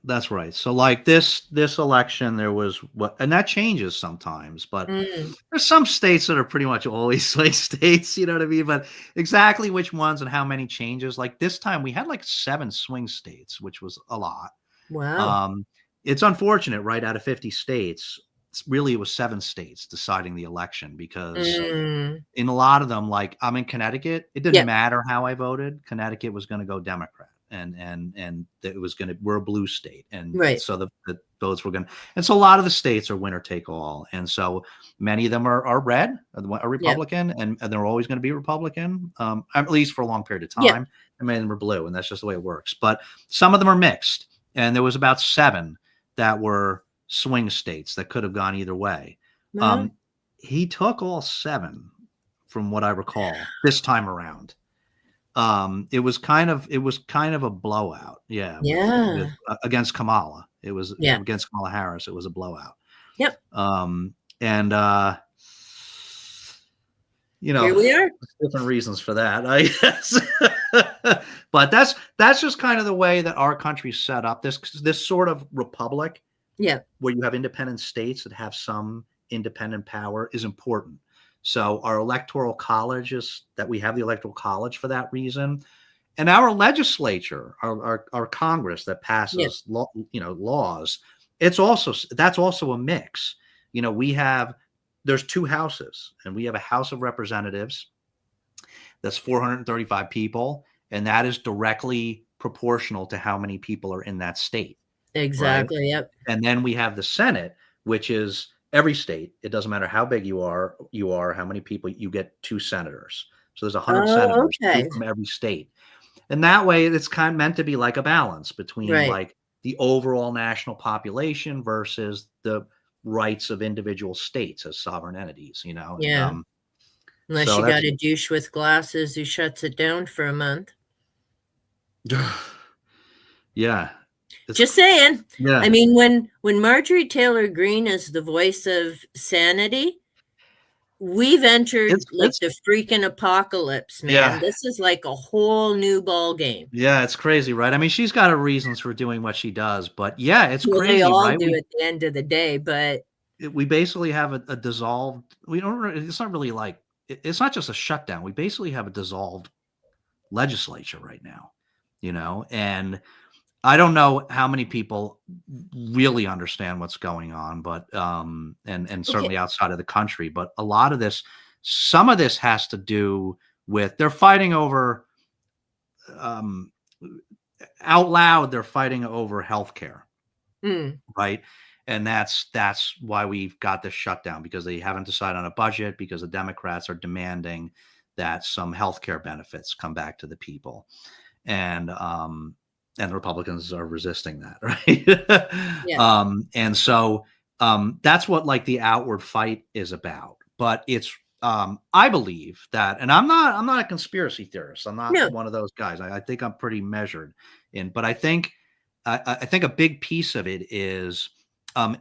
So like this election, there was and that changes sometimes, but there's some states that are pretty much always swing states, you know what I mean? But exactly which ones and how many changes, like this time we had like 7 swing states, which was a lot. Wow. It's unfortunate, right? Out of 50 states, it was 7 states deciding the election, because in a lot of them, like I'm in Connecticut, it didn't matter how I voted. Connecticut was going to go Democrat, and it was we're a blue state, and so the votes were going to, and so a lot of the states are winner take all, and so many of them are red, are Republican, and they're always going to be Republican, at least for a long period of time. And many of them are blue, and that's just the way it works. But some of them are mixed, and there was about 7 that were swing states that could have gone either way. He took all 7 from what I recall this time around. It was kind of a blowout. Against Kamala. It was against Kamala Harris. It was a blowout. And here we are. Different reasons for that, I guess. But that's just kind of the way that our country's set up. This sort of republic, where you have independent states that have some independent power, is important. So our electoral college we have the electoral college for that reason, and our legislature, our Congress that passes laws. That's also a mix. There's 2 houses, and we have a House of Representatives that's 435 people, and that is directly proportional to how many people are in that state. Exactly. Right? Yep. And then we have the Senate, which is every state. It doesn't matter how big you are, how many people, you get 2 senators. So there's 100 senators, 2 from every state. And that way it's kind of meant to be like a balance between like the overall national population versus the rights of individual states as sovereign entities, Yeah. Unless you got a douche with glasses who shuts it down for a month. Yeah. Just saying. Yeah. I mean, when Marjorie Taylor Greene is the voice of sanity, we've entered like It's the freaking apocalypse, man. yeah. This is like a whole new ball game. Yeah, it's crazy, right? I mean, she's got her reasons for doing what she does, but yeah, it's Well, they crazy, all right? do at the end of the day, but We basically have a dissolved. We don't. It's not really like it's not just a shutdown. We basically have a dissolved legislature right now, and I don't know how many people really understand what's going on, but and okay. certainly outside of the country, but a lot of this, some of this has to do with they're fighting over um, out loud. They're fighting over healthcare, Mm, right? And that's why we've got this shutdown because they haven't decided on a budget because the Democrats are demanding that some healthcare benefits come back to the people, and the Republicans are resisting that, right? yeah. And so that's what like the outward fight is about. But it's I believe that, and I'm not a conspiracy theorist. I'm not No. one of those guys. I think I'm pretty measured but I think a big piece of it is um,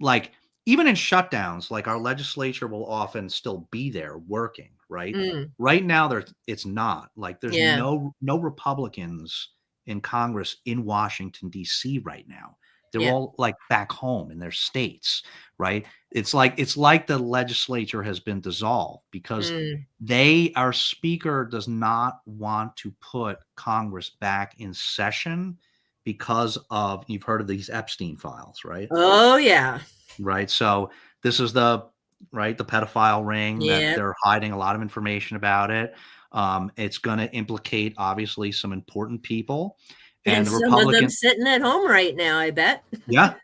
like even in shutdowns, like our legislature will often still be there working, right? Mm, Right now, it's not like there's yeah. no Republicans in Congress in Washington D.C. right now. They're Yeah. all like back home in their states, right? It's like the legislature has been dissolved because Mm. our speaker does not want to put Congress back in session because of you've heard of these Epstein files, right? Oh, yeah. Right. So this is the pedophile ring that Yeah. they're hiding a lot of information about it. It's going to implicate obviously some important people, and And the some of them Republican, sitting at home right now, I bet. yeah,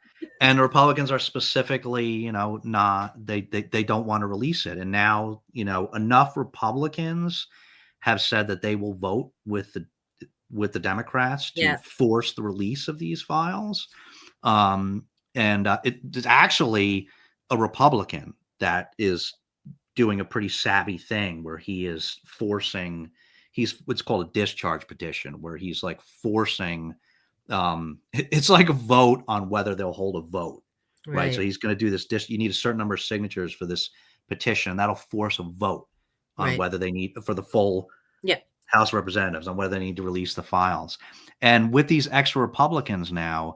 and the Republicans are specifically, not they don't want to release it, and now enough Republicans have said that they will vote with the Democrats to Yeah. force the release of these files. And it's actually a Republican that is doing a pretty savvy thing where he's what's called a discharge petition, where he's like forcing, it's like a vote on whether they'll hold a vote, right? So Right. he's going to do this. You need a certain number of signatures for this petition, and that'll force a vote on Right. whether they need for the full Yeah. House of Representatives on whether they need to release the files. And with these extra Republicans now,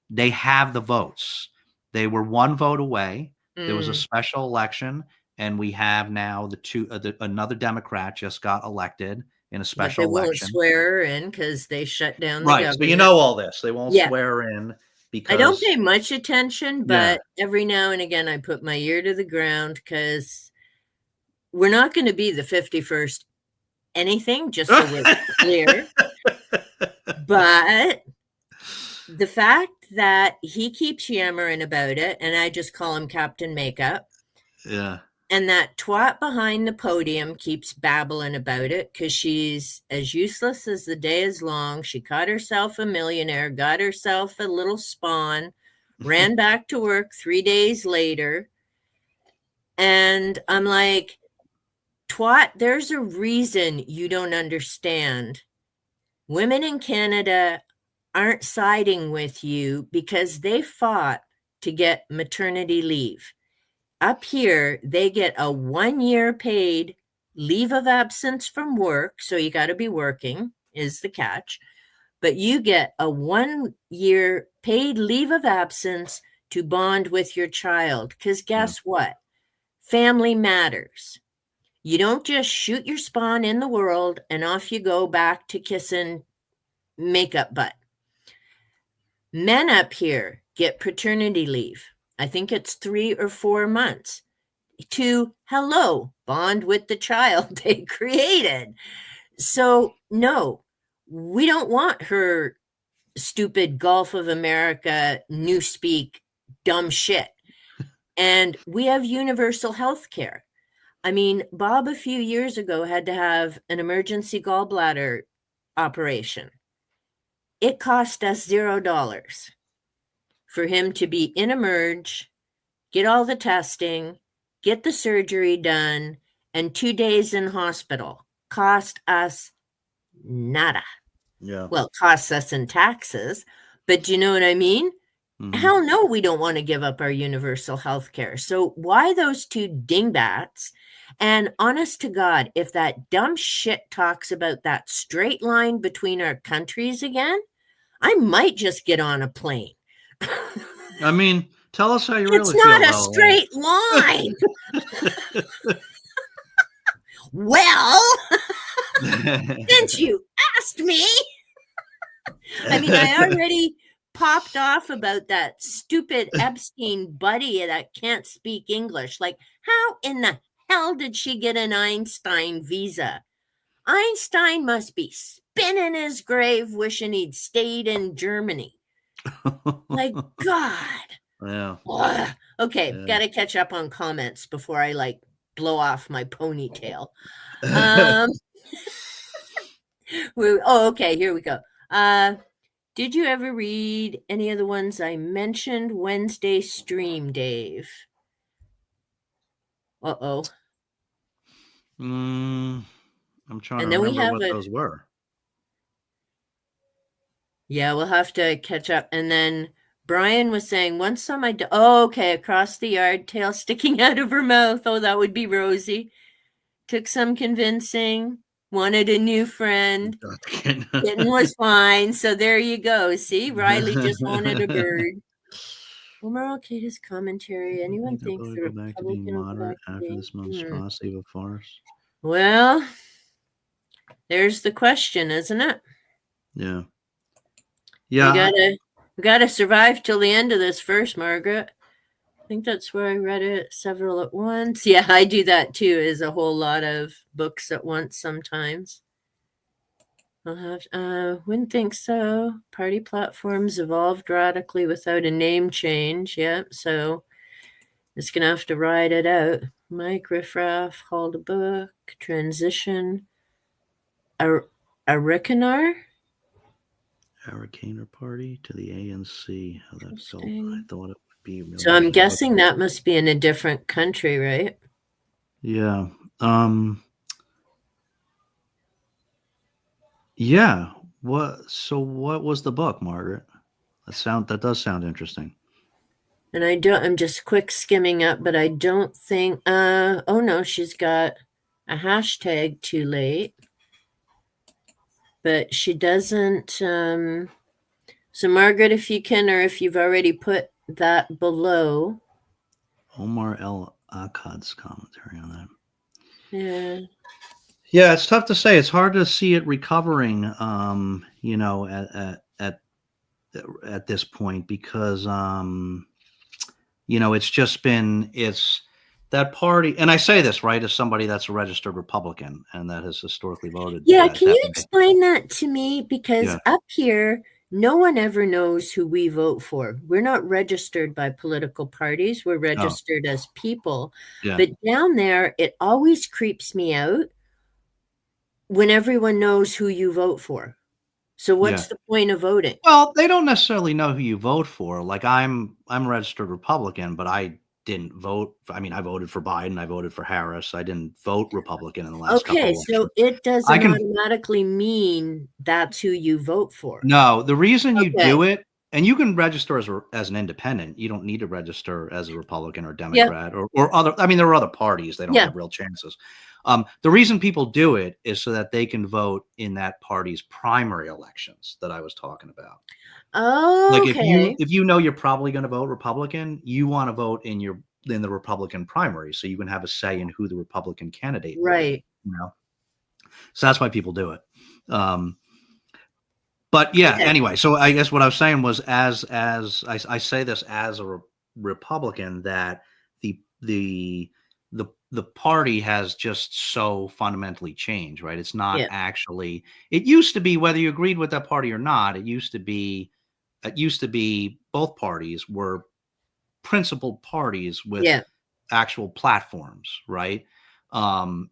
they have the votes. They were one vote away. There was a Mm. special election, and we have now another Democrat just got elected in a But they special won't election. swear her in because they shut down the Right. So you government. know all this. They won't Yeah. swear in I don't because pay much attention, yeah. but every now and again I put my ear to the ground because we're not going to be the 51st anything, just so we're clear. But the fact that he keeps yammering about it, and I just call him Captain Makeup, Yeah. and that twat behind the podium keeps babbling about it because she's as useless as the day is long. She caught herself a millionaire, got herself a little spawn, ran back to work 3 days later. And I'm like, twat, there's a reason you don't understand. Women in Canada aren't siding with you because they fought to get maternity leave. Up here, they get a 1 year paid leave of absence from work. So you got to be working, is the catch. But you get a 1 year paid leave of absence to bond with your child. Because Yeah. guess what? Family matters. You don't just shoot your spawn in the world and off you go back to kissing makeup butt. Men up here get paternity leave. I think it's 3 or 4 months to bond with the child they created. So, no, we don't want her stupid Gulf of America newspeak dumb shit. And we have universal health care. I mean, Bob a few years ago had to have an emergency gallbladder operation. It cost us $0 for him to be in emerge, get all the testing, get the surgery done, and 2 days in hospital. Cost us nada. Yeah. Well, it costs us in taxes, but do you know what I mean? Hell no, we don't want to give up our universal health care. So why those two dingbats? And honest to God, if that dumb shit talks about that straight line between our countries again, I might just get on a plane. I mean, tell us how you It's really feel, not a though. straight line. Well, since you asked me, I mean, I already popped off about that stupid Epstein buddy that can't speak English. Like, how in the hell did she get an Einstein visa? Einstein must be spinning his grave wishing he'd stayed in Germany. Like, God. Yeah. Ugh. Okay, Yeah. got to catch up on comments before I like blow off my ponytail. Um, okay, here we go. Did you ever read any of the ones I mentioned Wednesday stream, Dave? Uh-oh. I'm trying to And then we remember have what those were. Yeah, we'll have to catch up. And then Brian was saying, once saw my, oh, okay, across the yard, tail sticking out of her mouth. Oh, that would be Rosie. Took some convincing, wanted a new friend. Kitten was fine. So there you go. See, Riley just wanted a bird. Omar Al-Qaeda's commentary. Anyone think the Go back to being Republican will go moderate back to after being? this monstrosity of a farce? Well, there's the question, isn't it? Yeah. Yeah. We gotta survive till the end of this first, Margaret. I think that's where I read it several at once. Yeah, I do that too, is a whole lot of books at once sometimes. I'll have wouldn't think so. Party platforms evolved radically without a name change. Yep, so it's gonna have to ride it out. Mike Riffraff hauled a book, transition. Arikanar? Hurricaner Party to the ANC. How that felt. I thought it would be. So I'm guessing that must be in a different country, right? Yeah. Yeah. What was the book, Margaret? That does sound interesting. And I'm just quick skimming up, but I don't think, oh no, she's got a hashtag too late. But she doesn't, so Margaret, if you can, or if you've already put that below. Omar El Akkad's commentary on that. Yeah. Yeah, it's tough to say. It's hard to see it recovering, at this point because, it's that party. And I say this, right, as somebody that's a registered Republican and that has historically voted. Yeah, can you explain that to me? Because up here, no one ever knows who we vote for. We're not registered by political parties. We're registered as people. Yeah. But down there, it always creeps me out when everyone knows who you vote for. So what's the point of voting? Well, they don't necessarily know who you vote for. Like I'm a registered Republican, but I didn't vote. I mean, I voted for Biden. I voted for Harris. I didn't vote Republican in the last couple of elections. So it doesn't automatically mean that's who you vote for. No, the reason you do it, and you can register as an independent. You don't need to register as a Republican or Democrat or other. I mean, there are other parties. They don't have real chances. The reason people do it is so that they can vote in that party's primary elections that I was talking about. Oh, like if you know you're probably going to vote Republican, you want to vote in the Republican primary, so you can have a say in who the Republican candidate will be, So that's why people do it. But yeah, anyway, so I guess what I was saying was, as I say this as a Republican, that the party has just so fundamentally changed, right? It's not actually. It used to be, whether you agreed with that party or not, it used to be both parties were principled parties with actual platforms, right?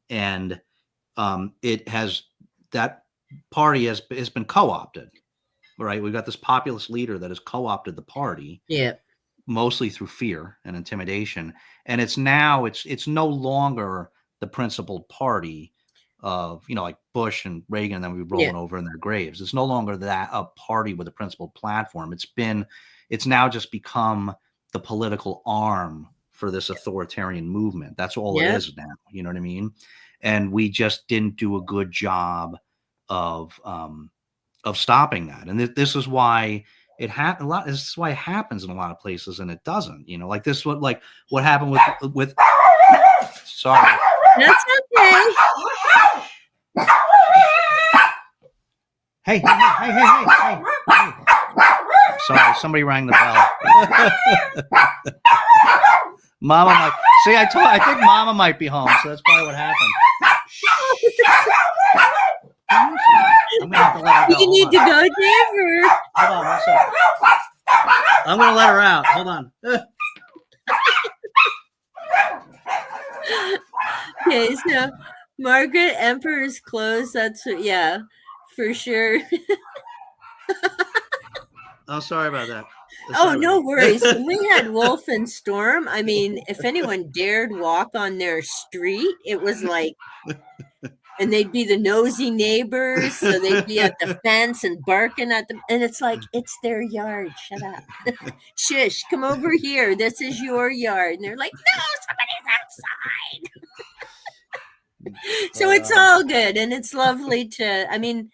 It has, that party has been co-opted, right? We've got this populist leader that has co-opted the party, mostly through fear and intimidation, and it's no longer the principled party. of, like Bush and Reagan, and then we rolling over in their graves. It's no longer that a party with a principled platform. It's now just become the political arm for this authoritarian movement. That's all it is now. You know what I mean? And we just didn't do a good job of stopping that. And this is why it happened a lot. This is why it happens in a lot of places, and it doesn't. Like this, what happened with. Sorry. That's okay. Hey. Sorry, somebody rang the bell. Mama might. See, I think Mama might be home, so that's probably what happened. I'm gonna have to let her go. You need to go, Dave. Hold on 1 second. I'm gonna let her out. Hold on. Okay, so Margaret Emperor's clothes. That's for sure. Oh, sorry about that. No worries. When we had Wolf and Storm, I mean, if anyone dared walk on their street, it was like, and they'd be the nosy neighbors, so they'd be at the fence and barking at them, and it's like, it's their yard. Shut up. Shush, come over here. This is your yard. And they're like, no, somebody's outside. So it's all good, and it's lovely to, I mean,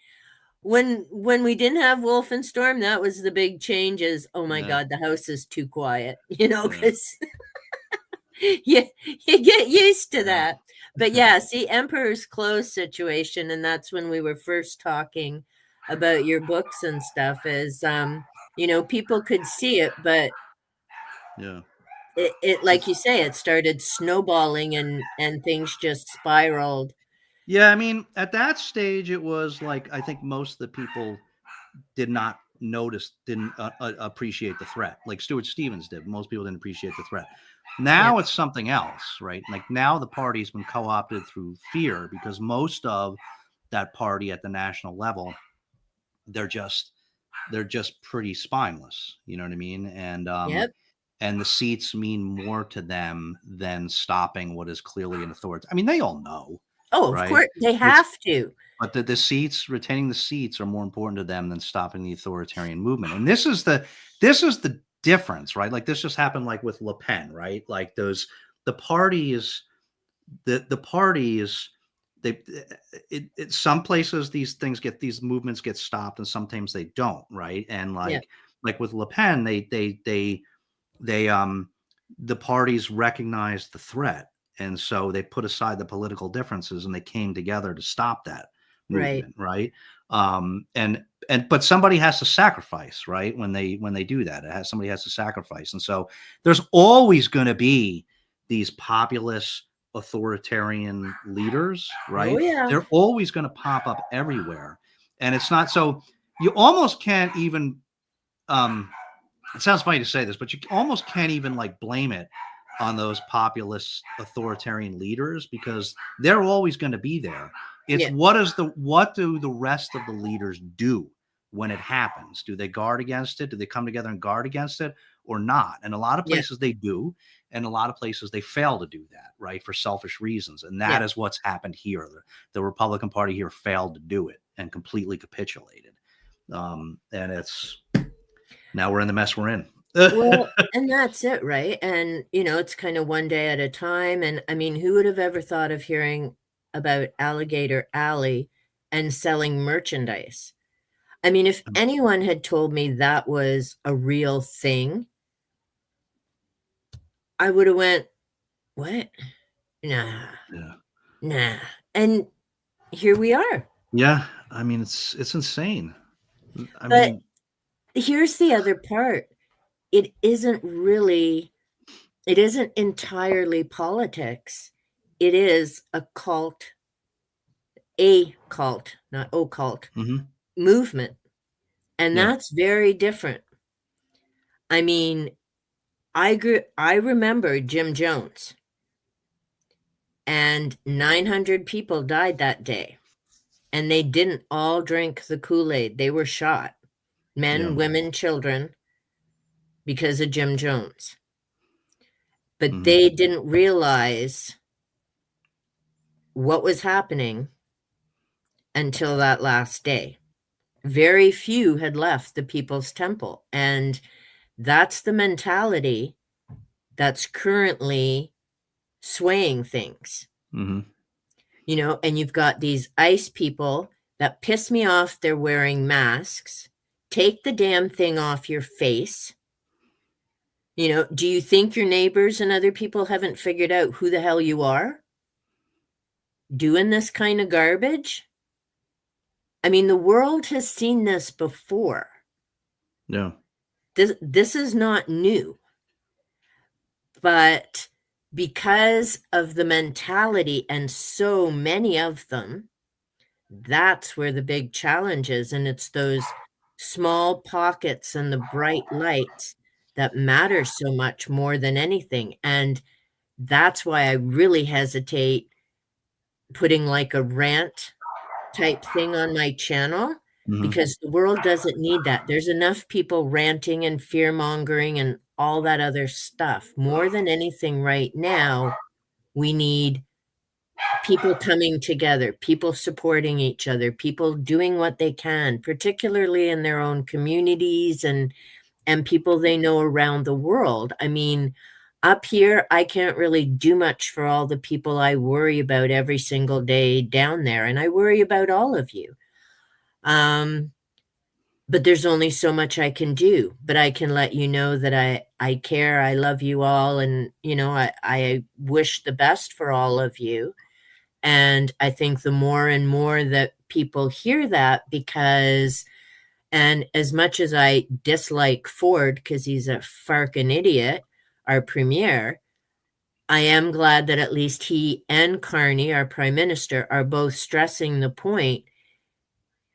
when we didn't have Wolf and Storm, that was the big change is, oh my God, the house is too quiet, because you get used to that. But see, Emperor's Clothes situation, and that's when we were first talking about your books and stuff, is, people could see it, but it like you say, it started snowballing and things just spiraled. Yeah, I mean, at that stage, it was like, I think most of the people didn't appreciate the threat, like Stuart Stevens did. Most people didn't appreciate the threat. Now it's something else, right? Like now the party's been co-opted through fear, because most of that party at the national level, they're just pretty spineless. You know what I mean? And and the seats mean more to them than stopping what is clearly an authority. I mean, they all know. Oh, right? Of course, they have to. But the seats, retaining the seats, are more important to them than stopping the authoritarian movement. And this is the difference, right? Like this just happened, like with Le Pen, right? Like the parties, some places these movements get stopped, and sometimes they don't, right? And like with Le Pen, the parties recognized the threat. And so they put aside the political differences and they came together to stop that movement, right? But somebody has to sacrifice, right? When they do that, somebody has to sacrifice. And so there's always going to be these populist authoritarian leaders, right? Oh, yeah. They're always going to pop up everywhere. And it's not, so you almost can't even, it sounds funny to say this, but you almost can't even like blame it on those populist authoritarian leaders, because they're always going to be there. It's what do the rest of the leaders do when it happens? Do they guard against it? Do they come together and guard against it or not? And a lot of places they do, and a lot of places they fail to do that, right? For selfish reasons. And that is what's happened here. The Republican Party here failed to do it and completely capitulated. And now we're in the mess we're in. Well, and that's it, right? And, it's kind of one day at a time. And I mean, who would have ever thought of hearing about Alligator Alley and selling merchandise? I mean, if anyone had told me that was a real thing, I would have went, what? Nah. And here we are. Yeah. I mean, it's insane. But here's the other part. It isn't entirely politics. It is a cult, not occult, movement. And that's very different. I mean, I remember Jim Jones, and 900 people died that day, and they didn't all drink the Kool-Aid. They were shot, men, women, children, because of Jim Jones. But they didn't realize what was happening until that last day. Very few had left the People's Temple. And that's the mentality that's currently swaying things. Mm-hmm. You know, and you've got these ICE people that piss me off. They're wearing masks. Take the damn thing off your face. You know, do you think your neighbors and other people haven't figured out who the hell you are? Doing this kind of garbage? I mean, the world has seen this before. Yeah. This is not new. But because of the mentality and so many of them, that's where the big challenge is. And it's those small pockets and the bright lights that matter so much more than anything. And that's why I really hesitate putting like a rant type thing on my channel, Mm-hmm. because the world doesn't need that. There's enough people ranting and fear mongering and all that other stuff. More than anything right now, we need people coming together, people supporting each other, people doing what they can, particularly in their own communities and people they know around the world. I mean, up here, I can't really do much for all the people I worry about every single day down there, and I worry about all of you. But there's only so much I can do. But I can let you know that I care, I love you all, and you know, I wish the best for all of you. And I think the more and more that people hear that, because, and as much as I dislike Ford because he's a farking idiot, our premier, I am glad that at least he and Carney, our prime minister, are both stressing the point.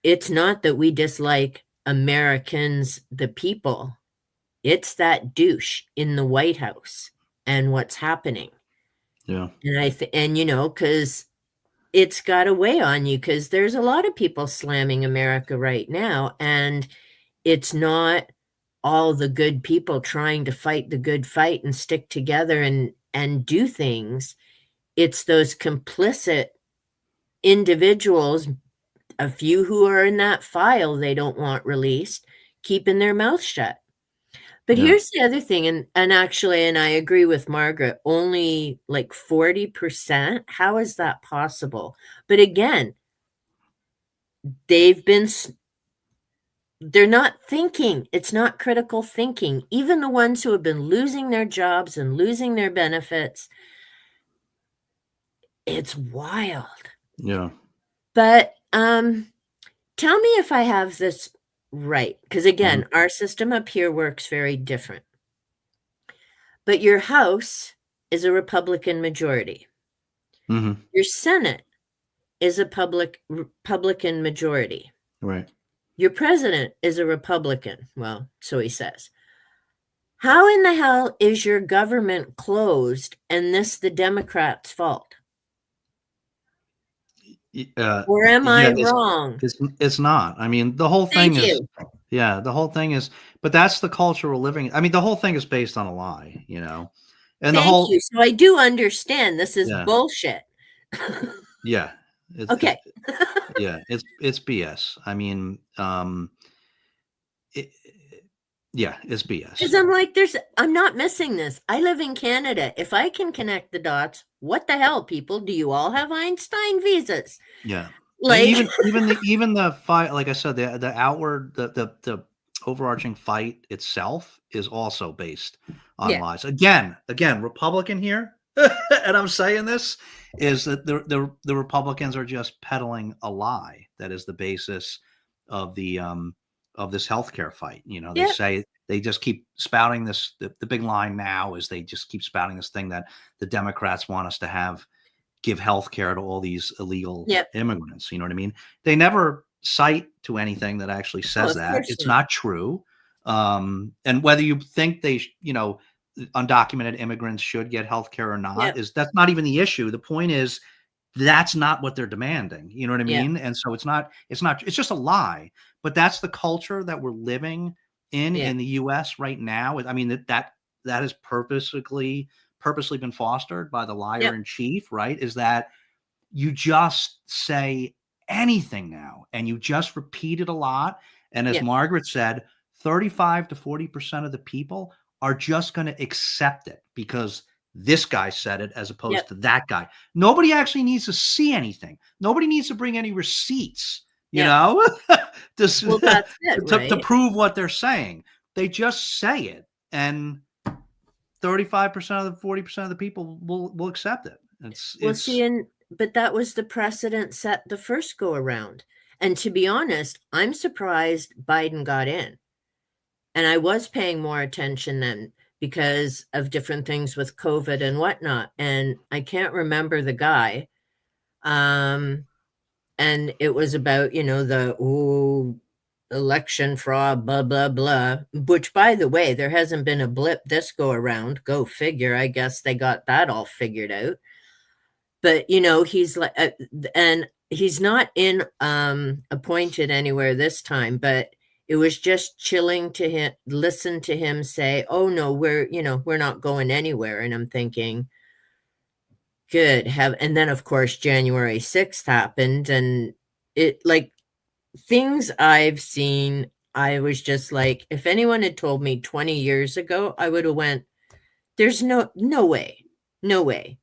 It's not that we dislike Americans, the people. It's that douche in the White House and what's happening. Yeah. And you know, because it's got to weigh on you, because there's a lot of people slamming America right now, and it's not all the good people trying to fight the good fight and stick together and do things. It's those complicit individuals, a few who are in that file they don't want released, keeping their mouth shut. But Yeah. here's the other thing, and actually, and I agree with Margaret, only like 40%. How is that possible? But again, they've been, they're not thinking. It's not critical thinking. Even the ones who have been losing their jobs and losing their benefits, it's wild. Yeah. But tell me if I have this right, because again, Mm-hmm. our system up here works very different. But your House is a Republican majority. Mm-hmm. Your Senate is a Republican majority. Right. Your president is a Republican. Well, so he says. How in the hell is your government closed and this the Democrats' fault? Or am I Yeah, wrong? it's not. I mean, the whole thing Thank is, you. yeah, the whole thing is, but that's the culture we're living. I mean, the whole thing is based on a lie, you know, and the Thank whole, you. So I do understand this is yeah, bullshit. yeah, it's Okay. yeah, it's BS. I mean, it, yeah, it's Because BS. I'm like, I'm not missing this. I live in Canada. If I can connect the dots, what the hell, people? Do you all have Einstein visas? Yeah. And Like, even the fight, like I said, the outward the overarching fight itself is also based on yeah, lies. Again, Republican here, and I'm saying this is that the Republicans are just peddling a lie that is the basis of the of this healthcare fight. You know, they yeah, say they just keep spouting this. The big line now is they just keep spouting this thing that the Democrats want us to give health care to all these illegal yep. immigrants. You know what I mean? They never cite to anything that actually Oh, says of that. course It's not. not true. And whether you think you know, undocumented immigrants should get health care or not, Yep, that's not even the issue. The point is that's not what they're demanding. You know what I yep, mean? And so it's just a lie. But that's the culture that we're living yep, in the US right now. I mean, that has purposely been fostered by the liar yep, in chief, right? Is that you just say anything now and you just repeat it a lot, and as Yeah. Margaret said, 35 to 40% of the people are just going to accept it because this guy said it as opposed Yep. to that guy. Nobody actually needs to see anything. Nobody needs to bring any receipts, you Yeah. know, Well, that's it, to right? prove what they're saying. They just say it, and 35% of the 40% of the people will accept it. Well, see, It's but that was the precedent set the first go around. And to be honest, I'm surprised Biden got in. And I was paying more attention then because of different things with COVID and whatnot. And I can't remember the guy. And it was about, the election fraud, blah, blah, blah. Which, by the way, there hasn't been a blip this go around. Go figure. I guess they got that all figured out. But he's like, and he's not in appointed anywhere this time, but it was just chilling to him, listen to him say, oh no, we're not going anywhere. And I'm thinking, good, and then of course January 6th happened, and it, like, things I've seen, I was just like, if anyone had told me 20 years ago, I would have went, there's no way, no way.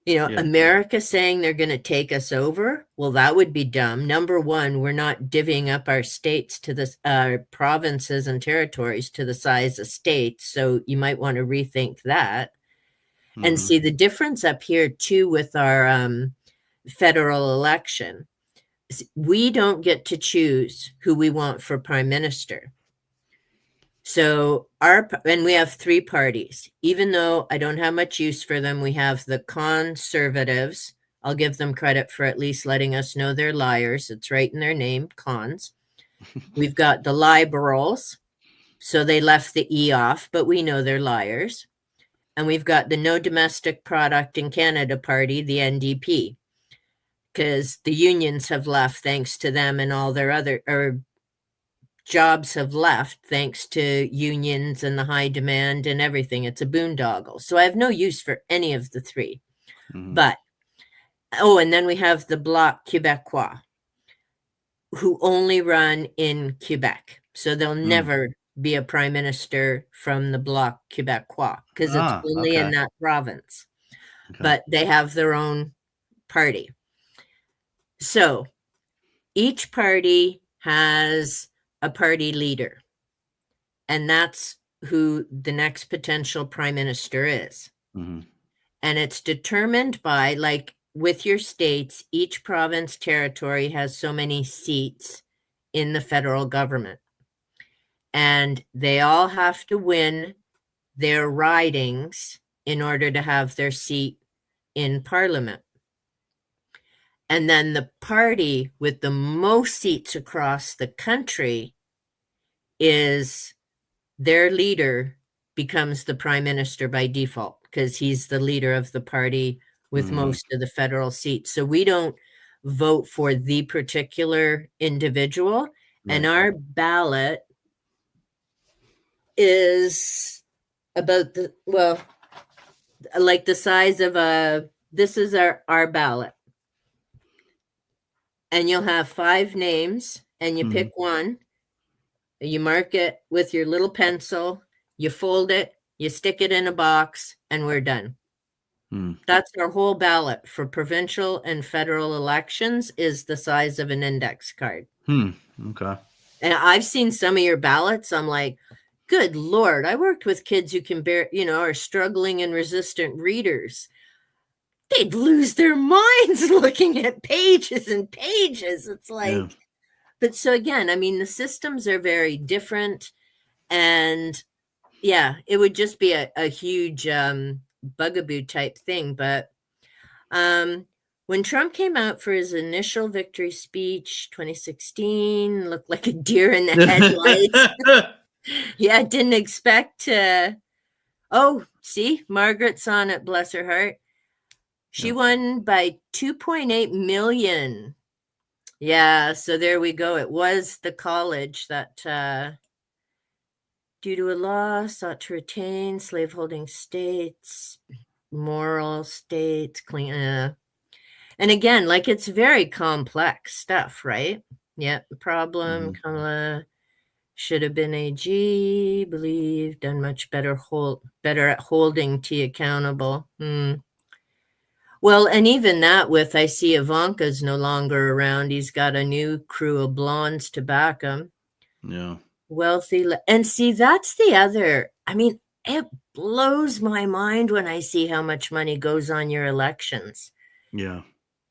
yeah. America saying they're going to take us over. Well, that would be dumb. Number one, we're not divvying up our states to the provinces and territories to the size of states. So you might want to rethink that. And see the difference up here too with our federal election. We don't get to choose who we want for prime minister. So and we have three parties. Even though I don't have much use for them, we have the conservatives. I'll give them credit for at least letting us know they're liars. It's right in their name, cons. We've got the liberals. So they left the E off, but we know they're liars. And we've got the No Domestic Product in Canada party, the NDP, because the unions have left thanks to them, and all their other jobs have left thanks to unions and the high demand and everything. It's a boondoggle. So I have no use for any of the three. But, and then we have the Bloc Québécois, who only run in Quebec. So they'll never be a prime minister from the Bloc Québécois because it's only in that province. Okay. But they have their own party. So each party has a party leader, and that's who the next potential prime minister is. And it's determined by, like with your states, each province territory has so many seats in the federal government, and they all have to win their ridings in order to have their seat in parliament. And then the party with the most seats across the country is their leader becomes the prime minister by default because he's the leader of the party with most of the federal seats. So we don't vote for the particular individual. And our ballot is about like the size of this is our ballot. And you'll have 5 names, and you pick one. You mark it with your little pencil, you fold it, you stick it in a box, and we're done. That's our whole ballot for provincial and federal elections, is the size of an index card. Okay. And I've seen some of your ballots. I'm like, good Lord, I worked with kids who can are struggling and resistant readers. They'd lose their minds looking at pages and pages. It's like, but so again, I mean, the systems are very different, and yeah, it would just be a huge bugaboo type thing. But when Trump came out for his initial victory speech, 2016, looked like a deer in the headlights. Yeah, didn't expect to. Oh, see, Margaret's on it, bless her heart. She won by 2.8 million. Yeah, so there we go. It was the college that, due to a law, sought to retain slaveholding states, moral states, clean. And And again, like it's very complex stuff, right? Yeah, problem, comma, should have been AG, believe, done much better at holding T accountable. Well, and even that with I see Ivanka's no longer around. He's got a new crew of blondes to back him. Yeah. Wealthy. And see, that's the other. I mean, it blows my mind when I see how much money goes on your elections. Yeah.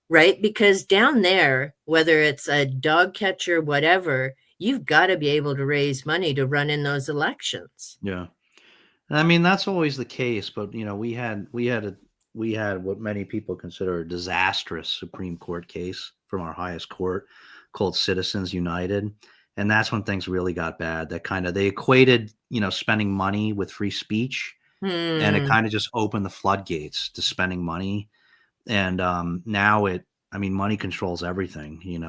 Right? Because down there, whether it's a dog catcher, whatever, you've got to be able to raise money to run in those elections. Yeah. I mean, that's always the case, but we had what many people consider a disastrous Supreme Court case from our highest court called Citizens United. And that's when things really got bad. They equated, spending money with free speech, and it kind of just opened the floodgates to spending money. And now money controls everything,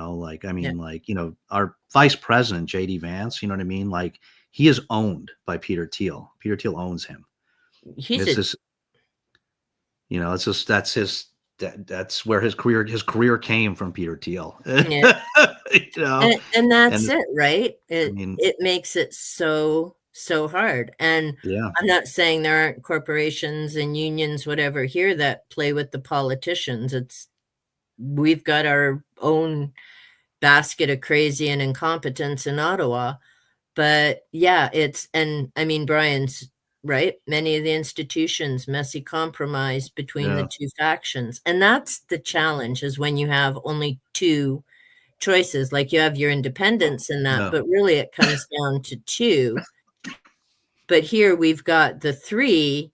our vice president, JD Vance, you know what I mean? Like, he is owned by Peter Thiel. Peter Thiel owns him. That's where his career came from, Peter Thiel. Yeah. And that's it, right? I mean, it makes it so hard. And yeah. I'm not saying there aren't corporations and unions, whatever, here that play with the politicians. We've got our own basket of crazy and incompetence in Ottawa. But yeah, Brian's right. Many of the institutions, messy compromise between the two factions. And that's the challenge, is when you have only two choices, like you have your independence in that, but really it comes down to two. But here we've got the three,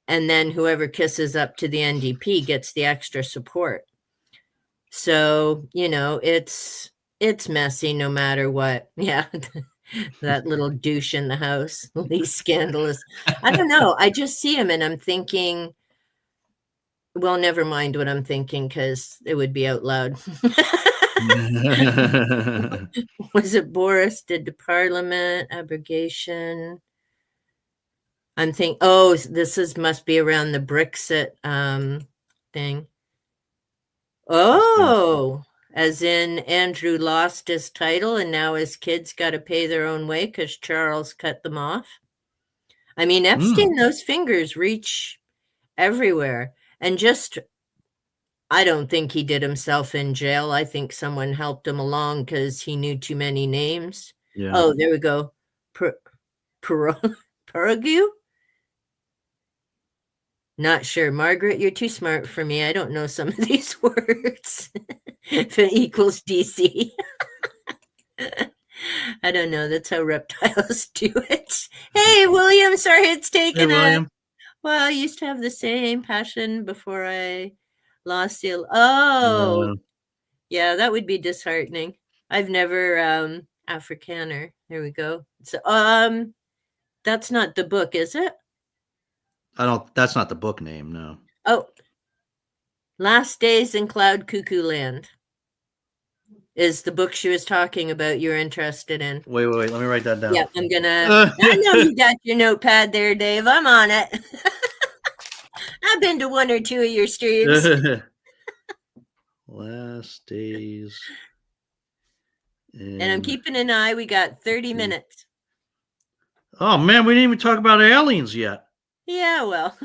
and then whoever kisses up to the NDP gets the extra support. So, it's messy no matter what. Yeah. That little douche in the house, least scandalous. I don't know. I just see him and I'm thinking, well, never mind what I'm thinking, because it would be out loud. Was it Boris did the parliament abrogation? I'm thinking, must be around the Brexit thing. Oh, as in Andrew lost his title and now his kids got to pay their own way because Charles cut them off. I mean, Epstein, those fingers reach everywhere. And I don't think he did himself in jail. I think someone helped him along because he knew too many names. Yeah. Oh, there we go. Paragu? Not sure. Margaret, you're too smart for me. I don't know some of these words. If it equals DC. I don't know. That's how reptiles do it. Hey, William, sorry it's taken William. Well, I used to have the same passion before I lost the... Oh, yeah, that would be disheartening. I've never... Afrikaner. There we go. So, that's not the book, is it? That's not the book name, no. Oh, Last Days in Cloud Cuckoo Land is the book she was talking about you're interested in. Wait. Let me write that down. Yeah, I'm gonna... I know you got your notepad there, Dave. I'm on it. I've been to one or two of your streams. Last Days. And I'm keeping an eye. We got 30 minutes. Oh, man, we didn't even talk about aliens yet. Yeah, well.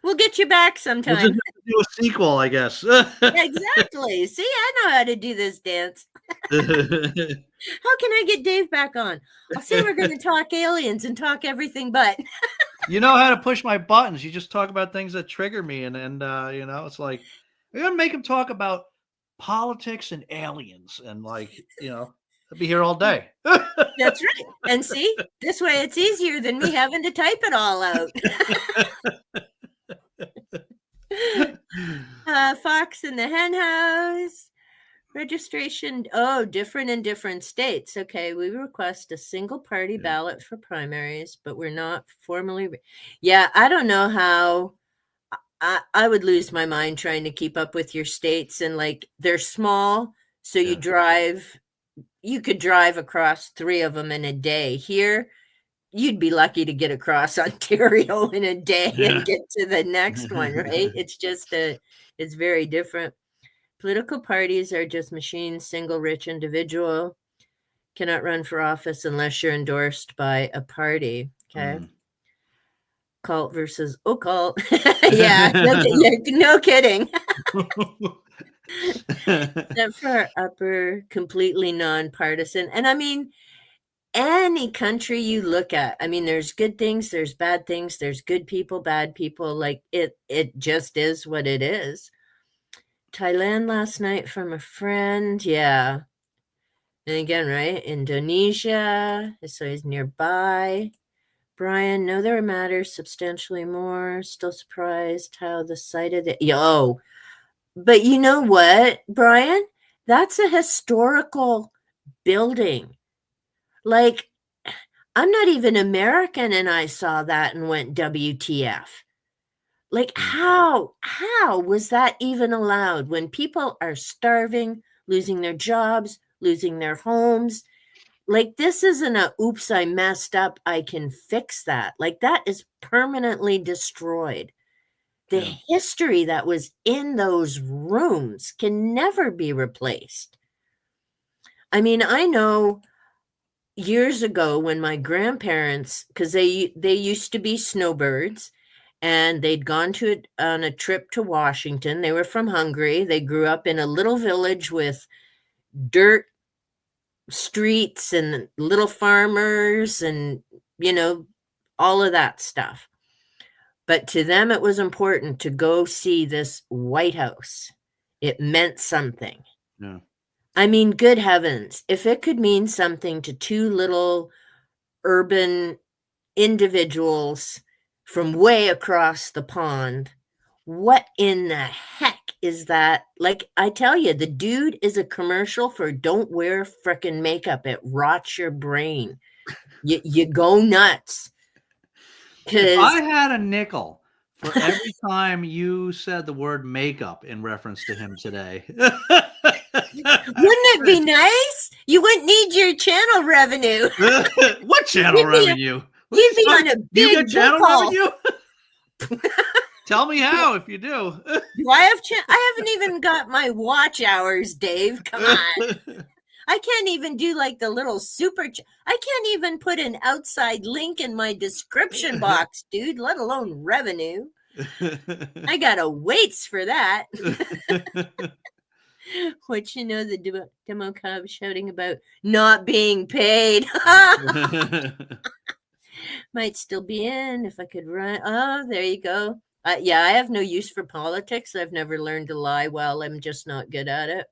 We'll get you back sometime. We'll just do a sequel, I guess. Exactly. See, I know how to do this dance. How can I get Dave back on? I'll say we're going to talk aliens and talk everything but. You know how to push my buttons. You just talk about things that trigger me. And it's like, we're going to make him talk about politics and aliens. And I'll be here all day. That's right. And see, this way it's easier than me having to type it all out. Fox in the hen house. Registration. Oh, different in different states. Okay, we request a single party ballot for primaries, but we're not formally. Yeah, I don't know how. I would lose my mind trying to keep up with your states, and they're small, so you could drive across 3 of them in a day. Here, you'd be lucky to get across Ontario in a day and get to the next one, right? It's very different. Political parties are just machines, single rich individual. Cannot run for office unless you're endorsed by a party. Okay. Cult versus occult. Yeah, no kidding. Except for upper, completely nonpartisan. And I mean, any country you look at, I mean, there's good things, there's bad things, there's good people, bad people. Like it just is what it is. Thailand last night from a friend. Yeah. And again, right? Indonesia. So he's nearby. Brian, no, there matters substantially more. Still surprised how the sight of the but you know what, Brian? That's a historical building. Like, I'm not even American, and I saw that and went, WTF. Like, how was that even allowed when people are starving, losing their jobs, losing their homes? Like, this isn't a oops, I messed up, I can fix that. Like, that is permanently destroyed. The history that was in those rooms can never be replaced. I mean, I know years ago when my grandparents, because they used to be snowbirds, and they'd gone on a trip to Washington. They were from Hungary. They grew up in a little village with dirt streets and little farmers and, all of that stuff. But to them, it was important to go see this White House. It meant something. Yeah. I mean, good heavens, if it could mean something to two little urban individuals from way across the pond, what in the heck is that? Like, I tell you, the dude is a commercial for don't wear frickin' makeup. It rots your brain. You go nuts. If I had a nickel for every time you said the word makeup in reference to him today. Wouldn't it be nice? You wouldn't need your channel revenue. What channel revenue? You'd be on a big you get channel haul. revenue? Tell me how if you do. Do I have I haven't even got my watch hours, Dave. Come on. I can't even do like the little I can't even put an outside link in my description box, dude, let alone revenue. I got a waits for that. What the demo cub shouting about not being paid. Might still be in if I could run. Oh, there you go. Yeah, I have no use for politics. I've never learned to lie well. I'm just not good at it.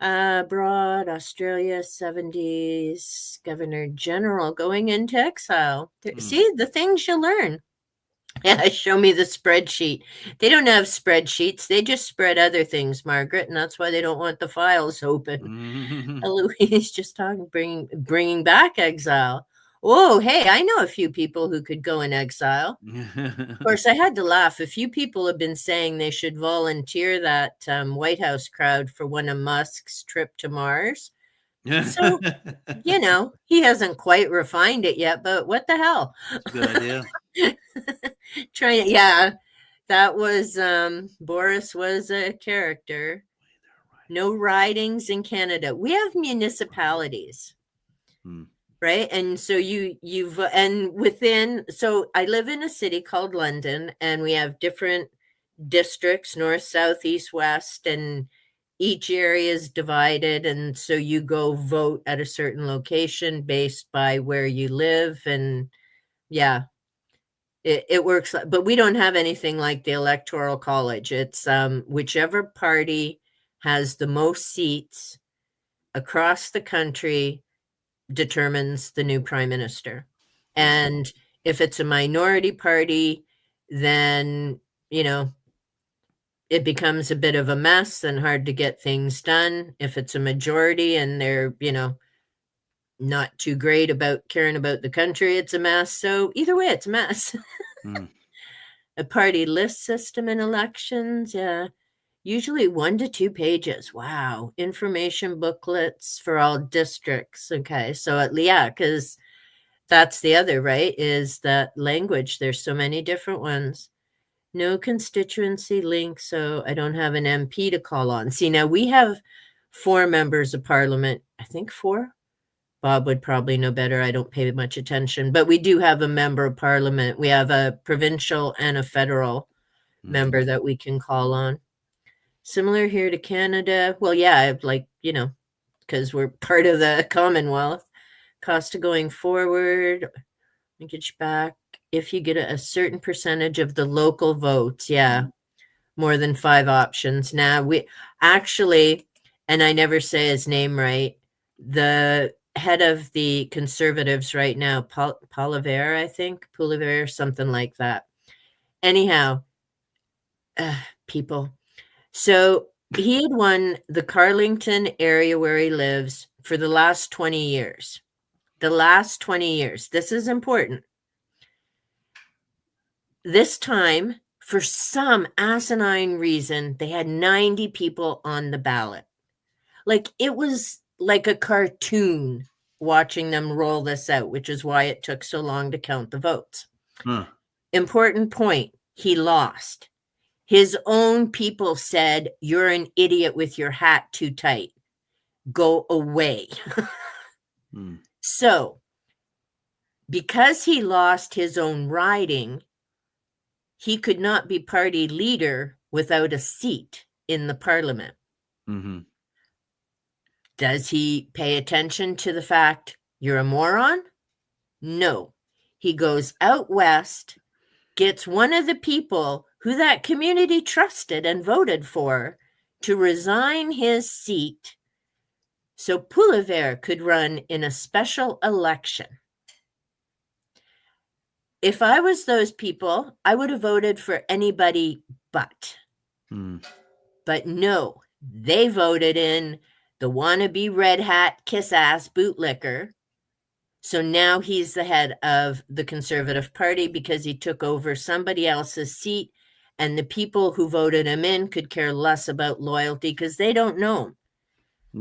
Abroad, Australia, 70s, Governor General going into exile. See, the things you learn. Yeah, show me the spreadsheet. They don't have spreadsheets. They just spread other things, Margaret, and that's why they don't want the files open. Louise just talking, bringing back exile. Oh, hey, I know a few people who could go in exile. Of course, I had to laugh. A few people have been saying they should volunteer that White House crowd for one of Musk's trip to Mars. So, he hasn't quite refined it yet, but what the hell? That's a good idea. That was Boris was a character. No ridings in Canada. We have municipalities. Right. And so so I live in a city called London, and we have different districts, north, south, east, west, and each area is divided. And so you go vote at a certain location based by where you live. And it works. But we don't have anything like the Electoral College. It's whichever party has the most seats across the country determines the new prime minister. And if it's a minority party, then, it becomes a bit of a mess and hard to get things done. If it's a majority and they're, not too great about caring about the country, it's a mess. So either way, it's a mess. A party list system in elections. Yeah. Usually 1 to 2 pages. Wow. Information booklets for all districts. Okay. So because that's the other, right? Is that language. There's so many different ones. No constituency link, so I don't have an MP to call on. See, now we have 4 members of parliament. I think 4. Bob would probably know better. I don't pay much attention, but we do have a member of parliament. We have a provincial and a federal member that we can call on. Similar here to Canada. Well, yeah, like, because we're part of the Commonwealth. Cost of going forward, linkage back. If you get a certain percentage of the local votes, more than 5 options. Now, we actually, and I never say his name right, the head of the Conservatives right now, Poilievre, I think, Poilievre, something like that. Anyhow, people. So he had won the Carlington area where he lives for the last 20 years. The last 20 years. This is important. This time, for some asinine reason, they had 90 people on the ballot. Like, it was like a cartoon watching them roll this out, which is why it took so long to count the votes. Important point, he lost. His own people said, "You're an idiot with your hat too tight. Go away." So, because he lost his own riding, he could not be party leader without a seat in the parliament. Does he pay attention to the fact you're a moron? No. He goes out west, gets one of the people who that community trusted and voted for to resign his seat so Poilievre could run in a special election. If I was those people, I would have voted for anybody but. But no, they voted in the wannabe red hat, kiss-ass bootlicker. So now he's the head of the Conservative Party because he took over somebody else's seat, and the people who voted him in could care less about loyalty because they don't know him.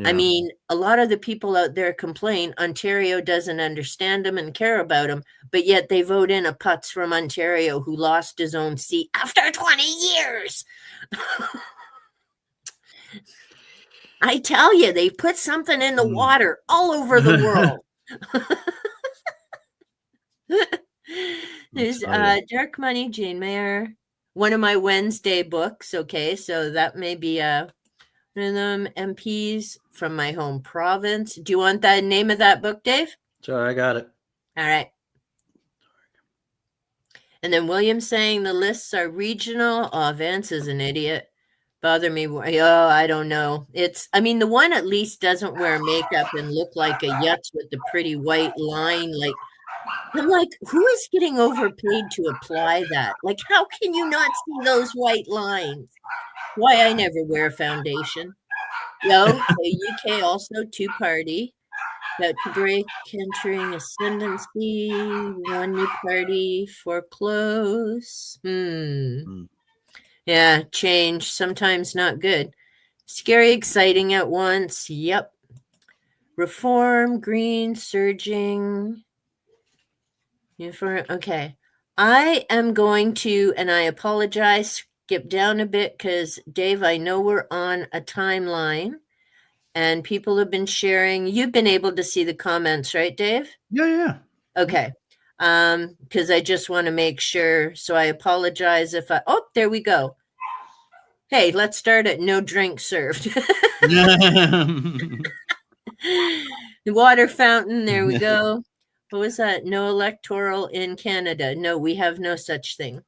I mean, a lot of the people out there complain Ontario doesn't understand them and care about them, but yet they vote in a putz from Ontario who lost his own seat after 20 years. I tell you, they put something in the water all over the world. There's Dark Money, Jane Mayer, one of my Wednesday books. Okay, so that may be one of them MPs from my home province. Do you want the name of that book, Dave? Sure, I got it. All right. And then William saying the lists are regional. Oh, Vance is an idiot. Bother me. Oh, I don't know. The one at least doesn't wear makeup and look like a yutz with the pretty white line. Like, I'm like, who is getting overpaid to apply that? Like, how can you not see those white lines? Why I never wear foundation. The UK also 2-party. About to break, entering ascendancy. One new party foreclose. Yeah, change. Sometimes not good. Scary, exciting at once. Yep. Reform, green, surging. Okay. I am going to, and I apologize, skip down a bit because, Dave, I know we're on a timeline and people have been sharing. You've been able to see the comments, right, Dave? Yeah. Okay. Because I just want to make sure. So I apologize if there we go. Hey, let's start at no drink served. The water fountain, there we go. What was that? No electoral in Canada. No, we have no such thing.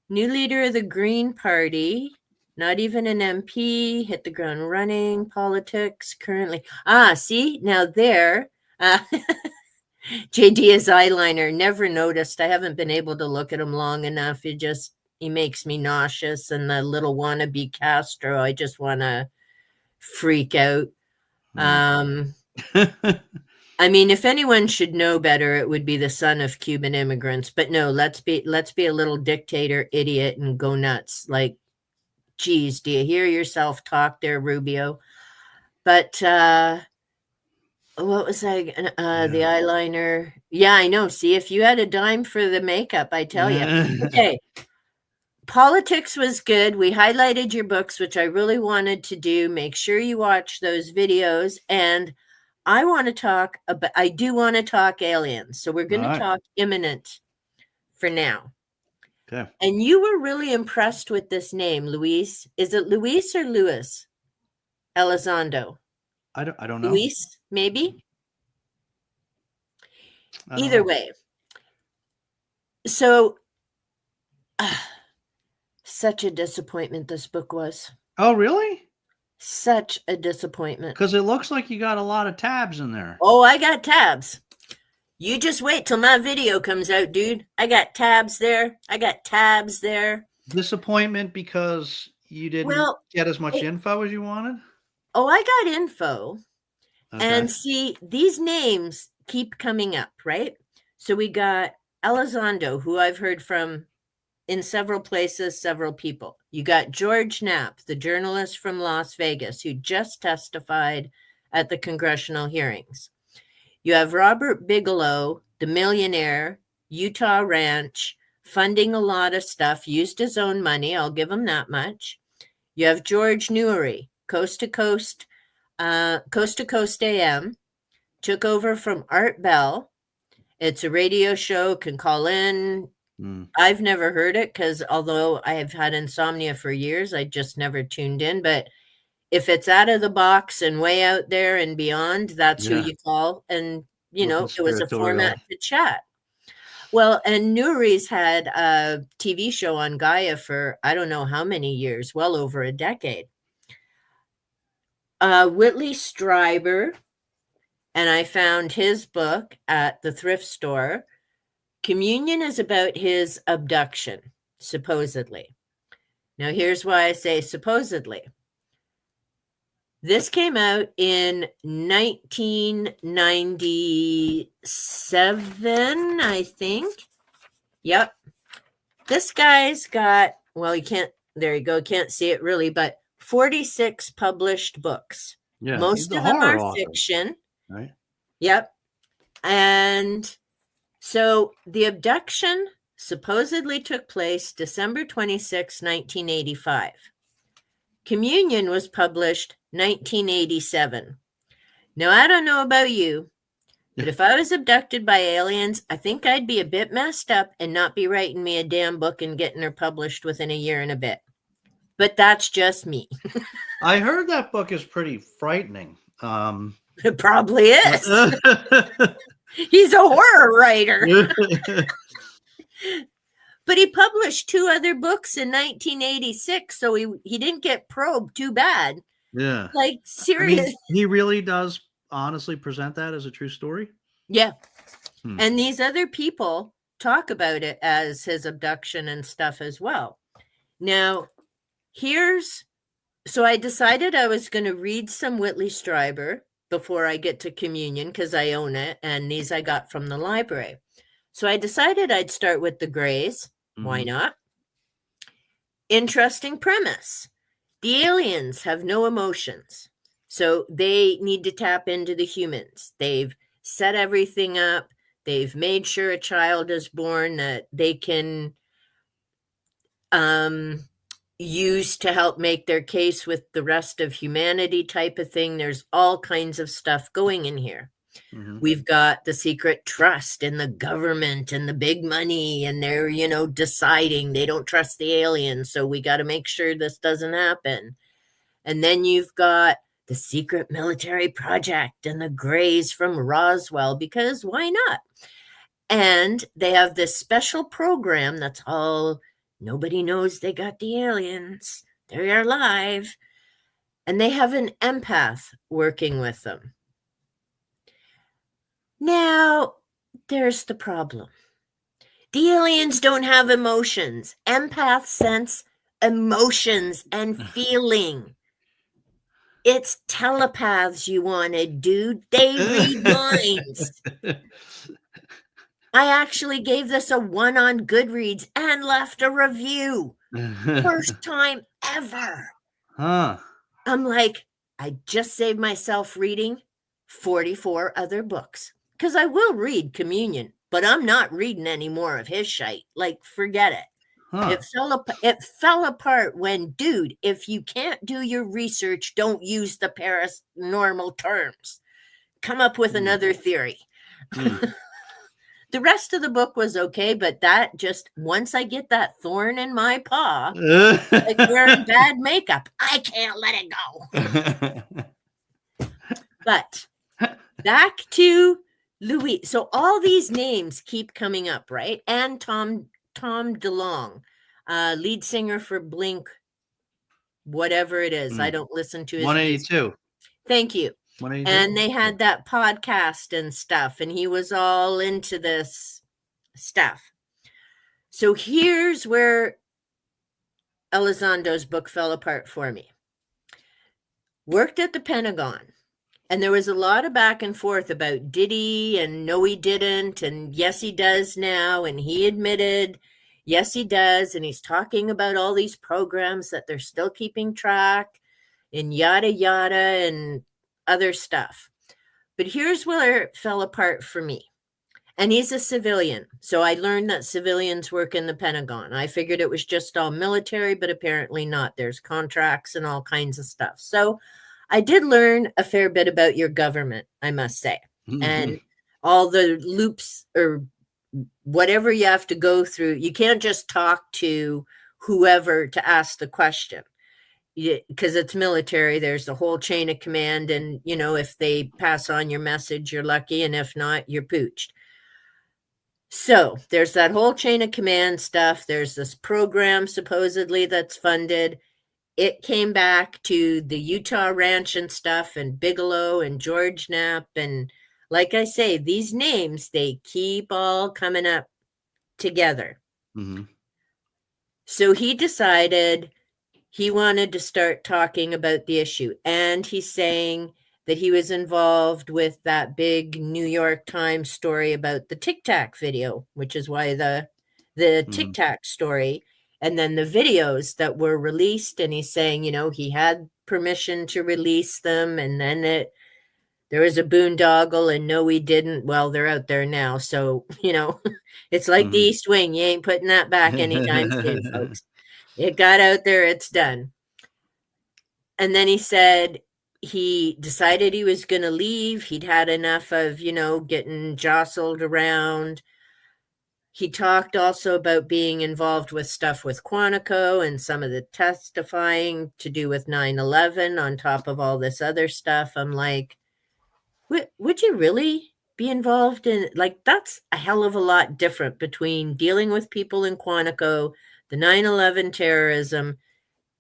New leader of the Green Party, not even an MP, hit the ground running, politics currently. See, now there, JD is eyeliner, never noticed. I haven't been able to look at him long enough. He makes me nauseous, and the little wannabe Castro, I just want to freak out. If anyone should know better, it would be the son of Cuban immigrants. But no, let's be a little dictator idiot and go nuts. Like, geez, do you hear yourself talk there, Rubio? But What was I? The Yeah. eyeliner. Yeah, I know. See, if you had a dime for the makeup, I tell you. Okay. Politics was good. We highlighted your books, which I really wanted to do. Make sure you watch those videos. And I want to talk about, I do want to talk aliens. So we're going All to right. talk Imminent for now. Okay. And you were really impressed with this name, Luis. Is it Luis or Louis? Elizondo. I don't know. Luis, maybe? I don't Either know. way. So, such a disappointment this book was. Oh, really? Such a disappointment. Because it looks like you got a lot of tabs in there. Oh, I got tabs. You just wait till my video comes out, dude. I got tabs there. I got tabs there. Disappointment because you didn't get as much info as you wanted? I got info. Okay. And see, these names keep coming up, right? So we got Elizondo, who I've heard from in several places, several people. You got George Knapp, the journalist from Las Vegas, who just testified at the congressional hearings. You have Robert Bigelow, the millionaire, Utah ranch, funding a lot of stuff, used his own money. I'll give him that much. You have George Newry, Coast to Coast AM, took over from Art Bell. It's a radio show, can call in. I've never heard it because although I have had insomnia for years, I just never tuned in. But if it's out of the box and way out there and beyond, that's who you call. And, you know, it was a format to chat. Well, and Nuri's had a TV show on Gaia for I don't know how many years, well over a decade. Whitley Strieber, and I found his book at the thrift store. Communion is about his abduction, supposedly. Now, here's why I say supposedly. This came out in 1997, I think. Yep. This guy's got, well, you can't, there you go, can't see it really, but 46 published books. Yeah, most of them are fiction. Right? Yep. And so the abduction supposedly took place December 26, 1985. Communion was published 1987. Now, I don't know about you, but if I was abducted by aliens, I think I'd be a bit messed up and not be writing me a damn book and getting her published within a year and a bit. But that's just me. I heard that book is pretty frightening. It probably is. He's a horror writer. But he published 2 other books in 1986, so he didn't get probed too bad. Yeah. Like, seriously. I mean, he really does honestly present that as a true story? Yeah. And these other people talk about it as his abduction and stuff as well. Now, so I decided I was going to read some Whitley Strieber before I get to Communion because I own it, and these I got from the library. So I decided I'd start with the Greys. Why not? Interesting premise. The aliens have no emotions, so they need to tap into the humans. They've set everything up. They've made sure a child is born that they can use to help make their case with the rest of humanity type of thing. There's all kinds of stuff going in here. We've got the secret trust in the government and the big money, and they're, deciding they don't trust the aliens, so we got to make sure this doesn't happen. And then you've got the secret military project and the Greys from Roswell, because why not? And they have this special program that's all, nobody knows they got the aliens. They're alive. And they have an empath working with them. Now, there's the problem. The aliens don't have emotions. Empaths sense emotions and feeling. It's telepaths you wanted, dude. They read minds. I actually gave this a 1 on Goodreads and left a review. First time ever. I'm like, I just saved myself reading 44 other books. Because I will read Communion, but I'm not reading any more of his shite. Like, forget it. Huh. It fell apart when, dude, if you can't do your research, don't use the paranormal terms. Come up with another theory. The rest of the book was okay, but that just, once I get that thorn in my paw, like wearing bad makeup, I can't let it go. But back to Louis. So all these names keep coming up, right? And Tom DeLonge, lead singer for Blink, whatever it is. I don't listen to his 182. music. Thank you. 182. And they had that podcast and stuff, and he was all into this stuff. So here's where Elizondo's book fell apart for me. Worked at the Pentagon, and there was a lot of back and forth about did he and no he didn't, and yes he does now, and he admitted yes he does, and he's talking about all these programs that they're still keeping track and yada yada and other stuff. But here's where it fell apart for me. And he's a civilian. So I learned that civilians work in the Pentagon. I figured it was just all military, but apparently not. There's contracts and all kinds of stuff. So I did learn a fair bit about your government, I must say. And all the loops or whatever you have to go through. You can't just talk to whoever to ask the question. Because it's military, there's the whole chain of command. And, if they pass on your message, you're lucky. And if not, you're pooched. So there's that whole chain of command stuff. There's this program supposedly that's funded. It came back to the Utah Ranch and stuff, and Bigelow and George Knapp. And like I say, these names, they keep all coming up together. So he decided he wanted to start talking about the issue. And he's saying that he was involved with that big New York Times story about the Tic Tac video, which is why the Tic Tac story, and then the videos that were released. And he's saying, he had permission to release them. And then there was a boondoggle, and no, he didn't. Well, they're out there now. So, it's like the East Wing. You ain't putting that back anytime soon, folks. It got out there. It's done. And then he said, he decided he was going to leave. He'd had enough of, getting jostled around. He talked also about being involved with stuff with Quantico and some of the testifying to do with 9/11 on top of all this other stuff. I'm like, would you really be involved in, like, that's a hell of a lot different between dealing with people in Quantico, the 9/11 terrorism,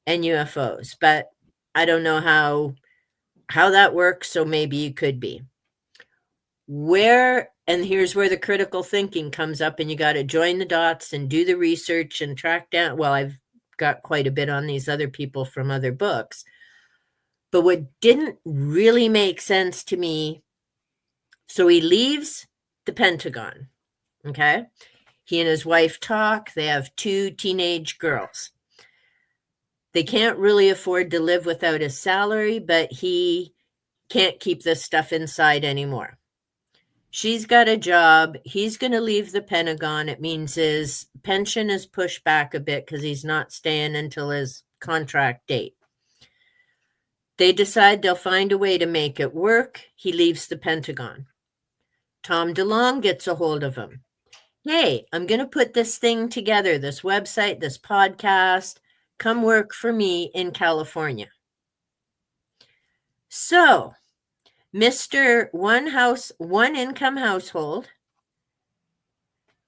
and UFOs. But I don't know how that works, so maybe you could be. And here's where the critical thinking comes up, and you got to join the dots and do the research and track down. Well, I've got quite a bit on these other people from other books. But what didn't really make sense to me, so he leaves the Pentagon, okay? He and his wife talk. They have 2 teenage girls. They can't really afford to live without his salary, but he can't keep this stuff inside anymore. She's got a job. He's going to leave the Pentagon. It means his pension is pushed back a bit because he's not staying until his contract date. They decide they'll find a way to make it work. He leaves the Pentagon. Tom DeLonge gets a hold of him. Hey, I'm going to put this thing together, this website, this podcast. Come work for me in California. So, Mr. One income household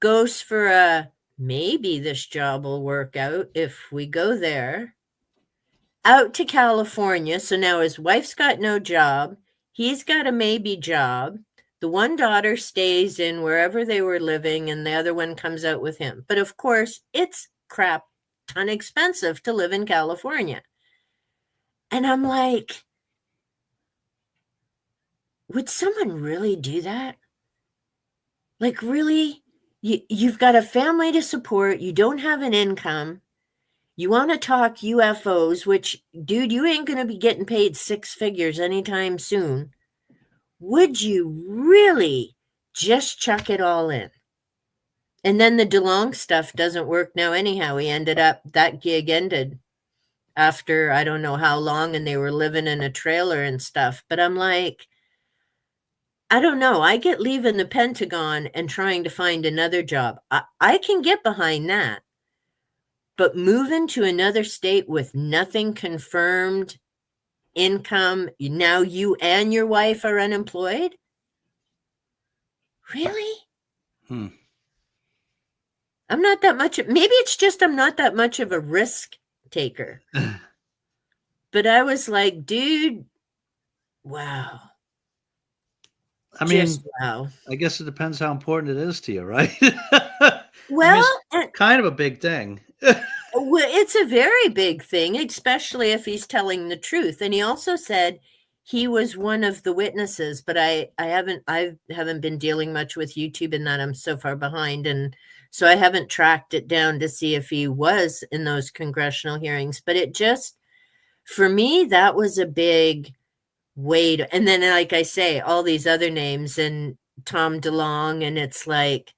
goes for maybe this job will work out if we go there, out to California. So now his wife's got no job. He's got a maybe job. The one daughter stays in wherever they were living, and the other one comes out with him. But of course, it's crap ton expensive to live in California. And I'm like, would someone really do that? Like, really? You've got a family to support. You don't have an income. You want to talk UFOs, which, dude, you ain't going to be getting paid 6 figures anytime soon. would you really just chuck it all in? And then the DeLong stuff doesn't work now anyhow. That gig ended after I don't know how long, and they were living in a trailer and stuff. But I'm like, I don't know. I get leaving the Pentagon and trying to find another job. I can get behind that. But moving to another state with nothing confirmed, income, now you and your wife are unemployed? Really? I'm not that much. Maybe it's just I'm not that much of a risk taker. But I was like, dude, wow. I mean, Just wow. I guess it depends how important it is to you, right? Well, I mean, it's kind of a big thing. well, it's a very big thing, especially if he's telling the truth. And he also said he was one of the witnesses, but I haven't been dealing much with YouTube and that I'm so far behind, and so I haven't tracked it down to see if he was in those congressional hearings. But it just, for me, that was a big weight. And then, like I say, all these other names and Tom DeLong, and it's like,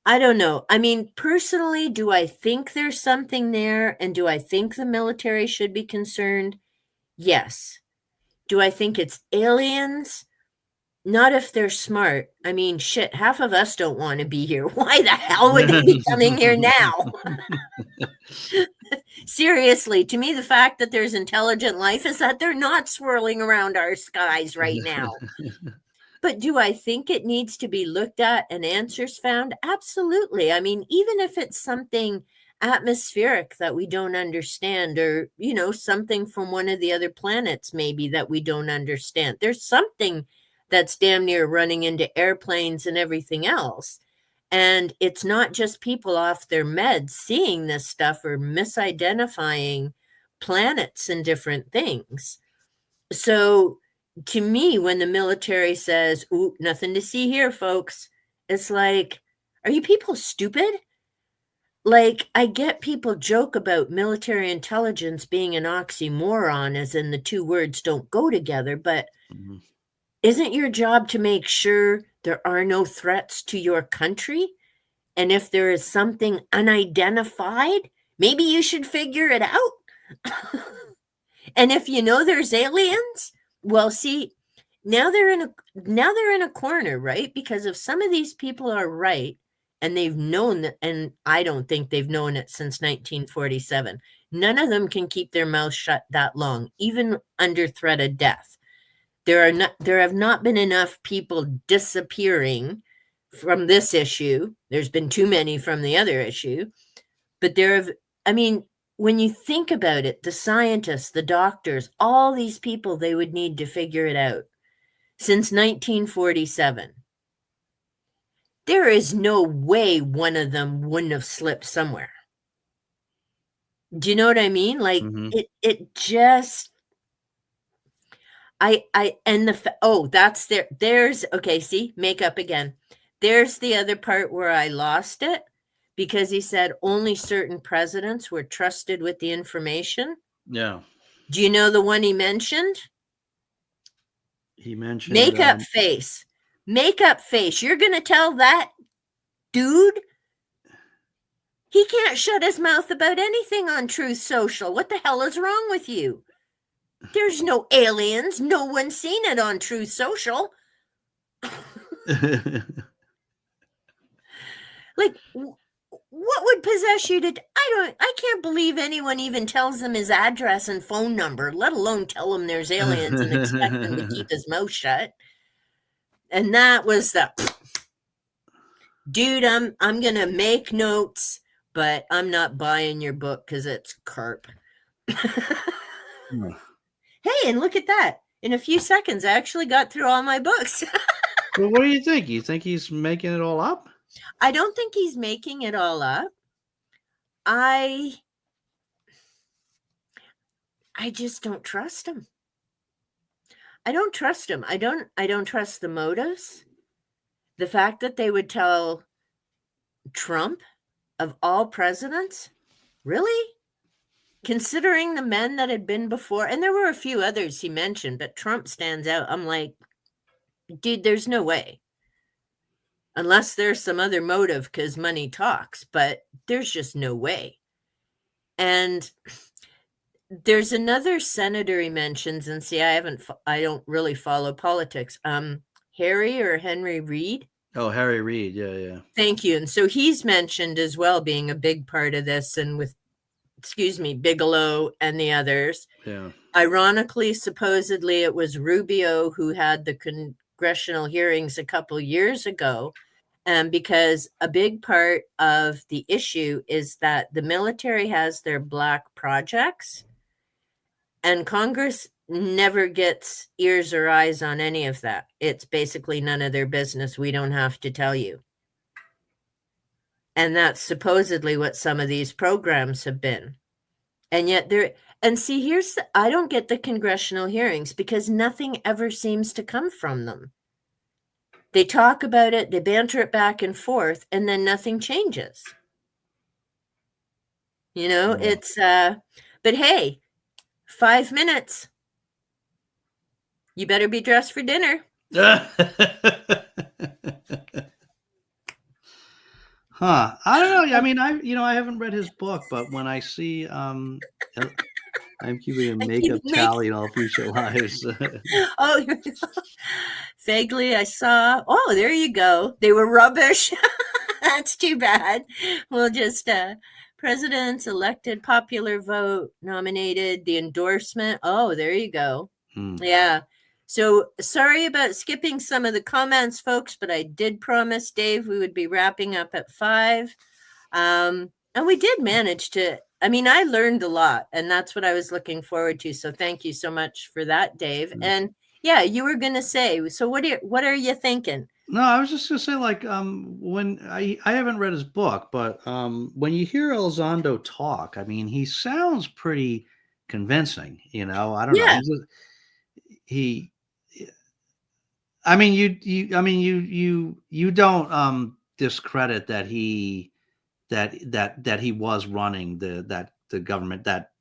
I don't know. I mean, personally, do I think there's something there? And do I think the military should be concerned? Yes. Do I think it's aliens? Not if they're smart. I mean, shit, half of us don't want to be here. Why the hell would they be coming here now? Seriously, to me, the fact that there's intelligent life is that they're not swirling around our skies right now. But do I think it needs to be looked at and answers found? Absolutely. I mean, even if it's something atmospheric that we don't understand, or, something from one of the other planets maybe that we don't understand. There's something that's damn near running into airplanes and everything else. And it's not just people off their meds seeing this stuff or misidentifying planets and different things. So to me, when the military says, "Ooh, nothing to see here, folks," it's like, are you people stupid? Like, I get people joke about military intelligence being an oxymoron, as in the two words don't go together, but isn't your job to make sure there are no threats to your country? And if there is something unidentified, maybe you should figure it out. And if you know there's aliens, well, see, now they're in a corner, right? Because if some of these people are right, and they've known that, and I don't think they've known it since 1947, none of them can keep their mouth shut that long, even under threat of death. There have not been enough people disappearing from this issue. There's been too many from the other issue, but when you think about it, the scientists, the doctors, all these people, they would need to figure it out. Since 1947, there is no way one of them wouldn't have slipped somewhere. Do you know what I mean? Like, it just, okay, see, make up again. There's the other part where I lost it, because he said only certain presidents were trusted with the information. Yeah. Do you know the one he mentioned? He mentioned Makeup face. Makeup face. You're going to tell that dude he can't shut his mouth about anything on Truth Social? What the hell is wrong with you? There's no aliens. No one's seen it on Truth Social. Like, what would possess you to? I can't believe anyone even tells him his address and phone number, let alone tell him there's aliens and expect him to keep his mouth shut. And that was the dude. I'm gonna make notes, but I'm not buying your book because it's carp. Hey, and look at that! In a few seconds, I actually got through all my books. Well, what do you think? You think he's making it all up? I don't think he's making it all up. I just don't trust him. I don't trust him. I don't trust the motives. The fact that they would tell Trump, of all presidents, really? Considering the men that had been before, and there were a few others he mentioned, but Trump stands out. I'm like, dude, there's no way. Unless there's some other motive because money talks, but there's just no way. And there's another senator he mentions, and see, I don't really follow politics. Harry or Henry Reid. Oh, Harry Reid. Yeah. Thank you. And so he's mentioned as well being a big part of this, and with, Bigelow and the others. Yeah. Ironically, supposedly it was Rubio who had the congressional hearings a couple years ago. Because a big part of the issue is that the military has their black projects, and Congress never gets ears or eyes on any of that. It's basically none of their business. We don't have to tell you. And that's supposedly what some of these programs have been. And yet I don't get the congressional hearings because nothing ever seems to come from them. They talk about it, they banter it back and forth, and then nothing changes. It's, but hey, 5 minutes. You better be dressed for dinner. Huh. I don't know. I mean, I haven't read his book, but when I see, I'm keeping a makeup tally in all future lives. Oh, vaguely I saw. Oh, there you go. They were rubbish. That's too bad. We'll just, presidents elected, popular vote, nominated, the endorsement. Oh, there you go. Yeah. So sorry about skipping some of the comments, folks, but I did promise Dave we would be wrapping up at 5. And we did manage to, I learned a lot, and that's what I was looking forward to. So thank you so much for that, Dave. And yeah, you were going to say, so what are you thinking? No, I was just going to say, like, when I haven't read his book, but when you hear Elizondo talk, he sounds pretty convincing, I don't know. You don't discredit that he was running the government, that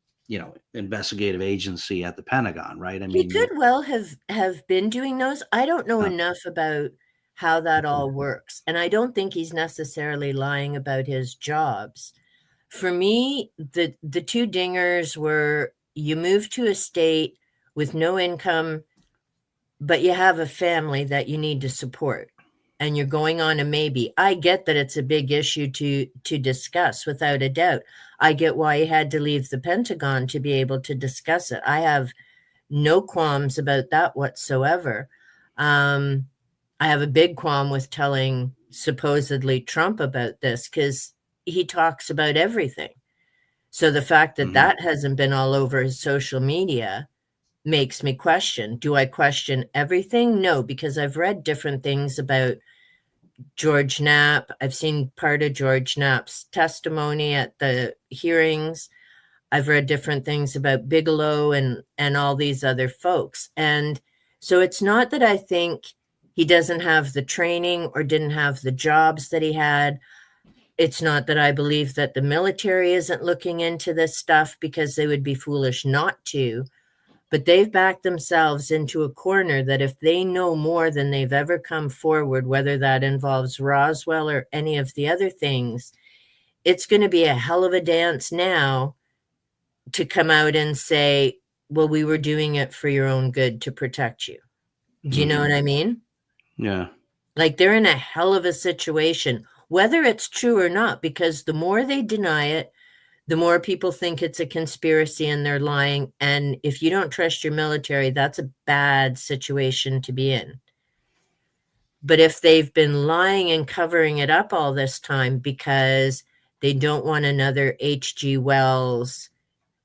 investigative agency at the Pentagon, right? He could well have been doing those. I don't know enough about how that all works, and I don't think he's necessarily lying about his jobs. For me, the two dingers were, you move to a state with no income, but you have a family that you need to support, and you're going on a maybe. I get that it's a big issue to discuss, without a doubt. I get why he had to leave the Pentagon to be able to discuss it. I have no qualms about that whatsoever. I have a big qualm with telling supposedly Trump about this, because he talks about everything. So the fact that that hasn't been all over his social media makes me question. Do I question everything? No, because I've read different things about George Knapp. I've seen part of George Knapp's testimony at the hearings. I've read different things about Bigelow and all these other folks. And so it's not that I think he doesn't have the training or didn't have the jobs that he had. It's not that I believe that the military isn't looking into this stuff, because they would be foolish not to. But they've backed themselves into a corner that if they know more than they've ever come forward, whether that involves Roswell or any of the other things, it's going to be a hell of a dance now to come out and say, well, we were doing it for your own good, to protect you. Do you know what I mean? Yeah. Like, they're in a hell of a situation, whether it's true or not, because the more they deny it, the more people think it's a conspiracy and they're lying. And if you don't trust your military, that's a bad situation to be in. But if they've been lying and covering it up all this time because they don't want another H.G. Wells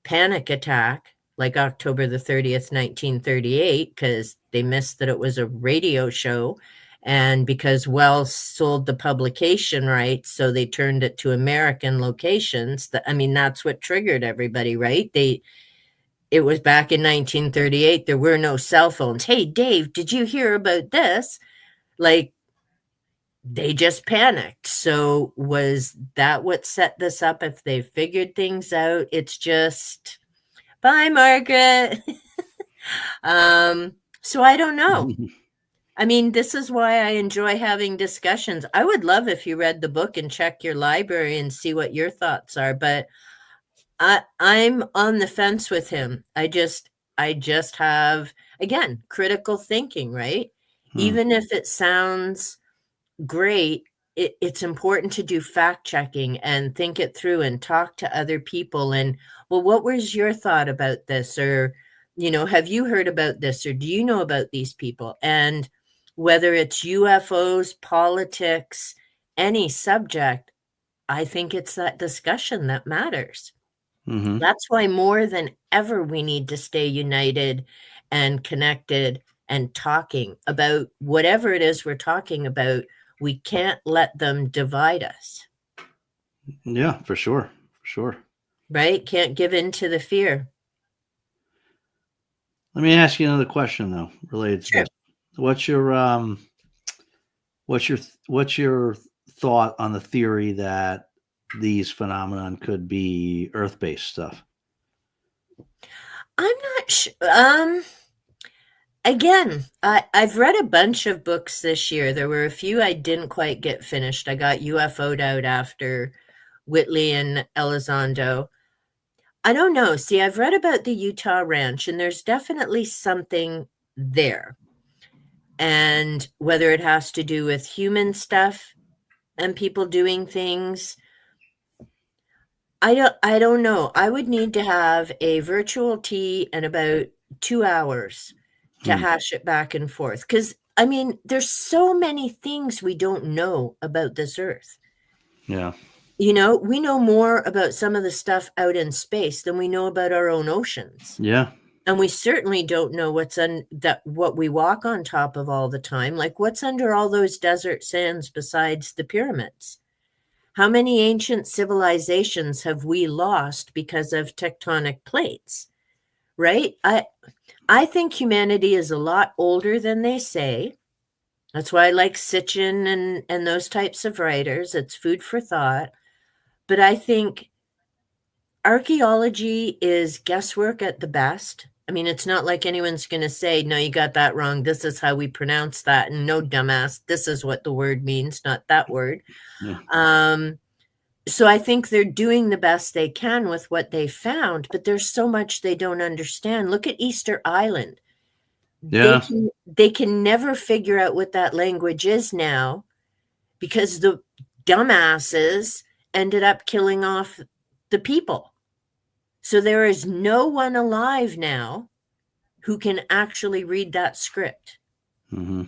panic attack like October the 30th, 1938, because they missed that it was a radio show, and because Wells sold the publication rights, so they turned it to American locations. That's what triggered everybody, right? It was back in 1938. There were no cell phones. Hey, Dave, did you hear about this? Like, they just panicked. So was that what set this up? If they figured things out, it's just, bye, Margaret. So I don't know. I mean, this is why I enjoy having discussions. I would love if you read the book and check your library and see what your thoughts are, but I'm on the fence with him. I just have, again, critical thinking, right? Hmm. Even if it sounds great, it's important to do fact checking and think it through and talk to other people. And, well, what was your thought about this? Or, have you heard about this? Or do you know about these people? And whether it's UFOs, politics, any subject, I think it's that discussion that matters. Hmm. That's why more than ever we need to stay united and connected and talking about whatever it is we're talking about. We can't let them divide us, Yeah, for sure. For sure. right? Can't give in to the fear. Let me ask you another question though, related to Sure. this. What's your what's your thought on the theory that these phenomenon could be Earth-based stuff? I'm not sure. Again, I've read a bunch of books this year. There were a few I didn't quite get finished. I got UFO'd out after Whitley and Elizondo. I don't know. See, I've read about the Utah ranch, and there's definitely something there. And whether it has to do with human stuff and people doing things, I don't know. I would need to have a virtual tea and about 2 hours to Hmm. hash it back and forth. Because I mean, there's so many things we don't know about this earth. Yeah. We know more about some of the stuff out in space than we know about our own oceans. Yeah. And we certainly don't know what we walk on top of all the time. Like what's under all those desert sands besides the pyramids? How many ancient civilizations have we lost because of tectonic plates? Right? I think humanity is a lot older than they say. That's why I like Sitchin and those types of writers. It's food for thought. But I think archaeology is guesswork at the best. I mean, it's not like anyone's going to say, no, you got that wrong. This is how we pronounce that. And no, dumbass, this is what the word means, not that word. Yeah. So I think they're doing the best they can with what they found, but there's so much they don't understand. Look at Easter Island. They Yeah. can they can never figure out what that language is now because the dumbasses ended up killing off the people. So there is no one alive now who can actually read that script. Hmm.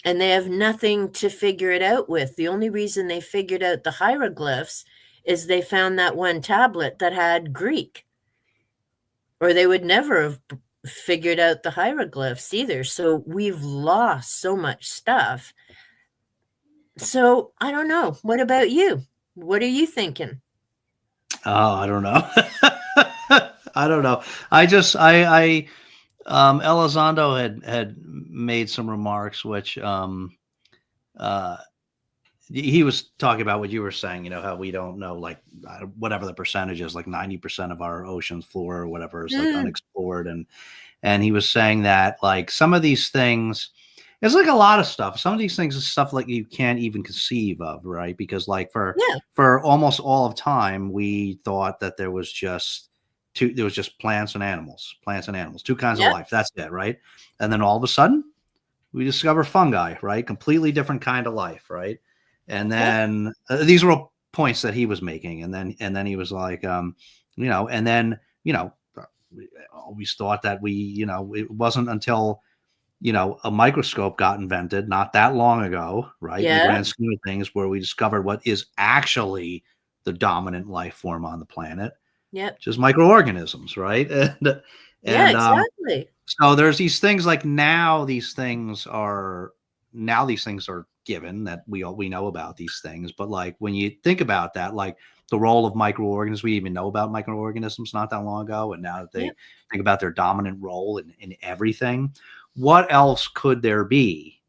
And they have nothing to figure it out with. The only reason they figured out the hieroglyphs is they found that one tablet that had Greek, or they would never have figured out the hieroglyphs either. So we've lost so much stuff. So I don't know. What about you? What are you thinking? Oh, I don't know. I don't know. Elizondo had made some remarks which uh he was talking about what you were saying, how we don't know, like whatever the percentage is, like 90% of our ocean floor or whatever is like Mm, unexplored. And he was saying that like some of these things, it's like a lot of stuff. Some of these things is stuff like you can't even conceive of, right? Because like yeah, for almost all of time, we thought that there was just plants and animals, two kinds of yep, life. That's it, right? And then all of a sudden, we discover fungi, right? Completely different kind of life, right? And yep, then these were all points that he was making, and then he was like, and then we always thought that it wasn't until a microscope got invented not that long ago, right? In the yeah, grand scheme of things, where we discovered what is actually the dominant life form on the planet, yep, which is microorganisms, right? And yeah, and exactly. so there's these things like now these things are given that we know about these things, but like when you think about that, like the role of microorganisms, we even know about microorganisms not that long ago, and now that they Yep. think about their dominant role in everything, what else could there be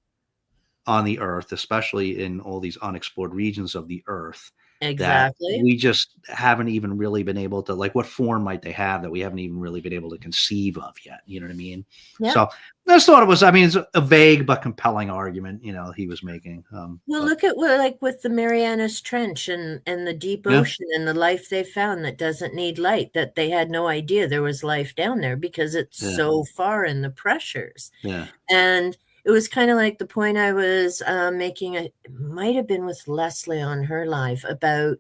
on the earth, especially in all these unexplored regions of the earth, that Exactly. we just haven't even really been able to, like, what form might they have that we haven't even really been able to conceive of yet? You know what I mean? Yeah. So I just thought it was, I mean, it's a vague but compelling argument, he was making. Well, But look at what, like with the Marianas Trench and the deep yeah, ocean and the life they found that doesn't need light, that they had no idea there was life down there because it's yeah, so far in the pressures. yeah, And it was kind of like the point I was making, it might have been with Leslie on her live about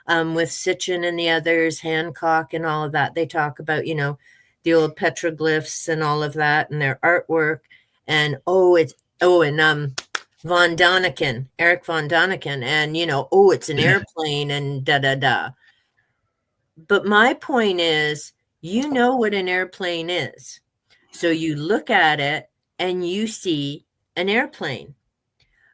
with Sitchin and the others, Hancock and all of that. They talk about, the old petroglyphs and all of that and their artwork. And Von Daniken, Eric Von Daniken, and it's an airplane and da da da. But my point is, what an airplane is. So you look at it and you see an airplane.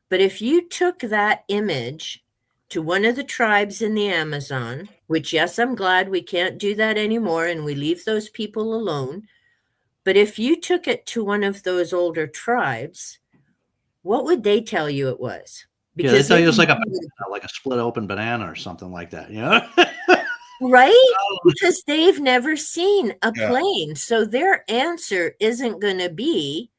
But if you took that image to one of the tribes in the Amazon, which, yes, I'm glad we can't do that anymore and we leave those people alone. But if you took it to one of those older tribes, what would they tell you it was? yeah. They Because tell they you it's like would, like a split open banana or something like that. You know? right? Because they've never seen a Yeah. plane. So their answer isn't going to be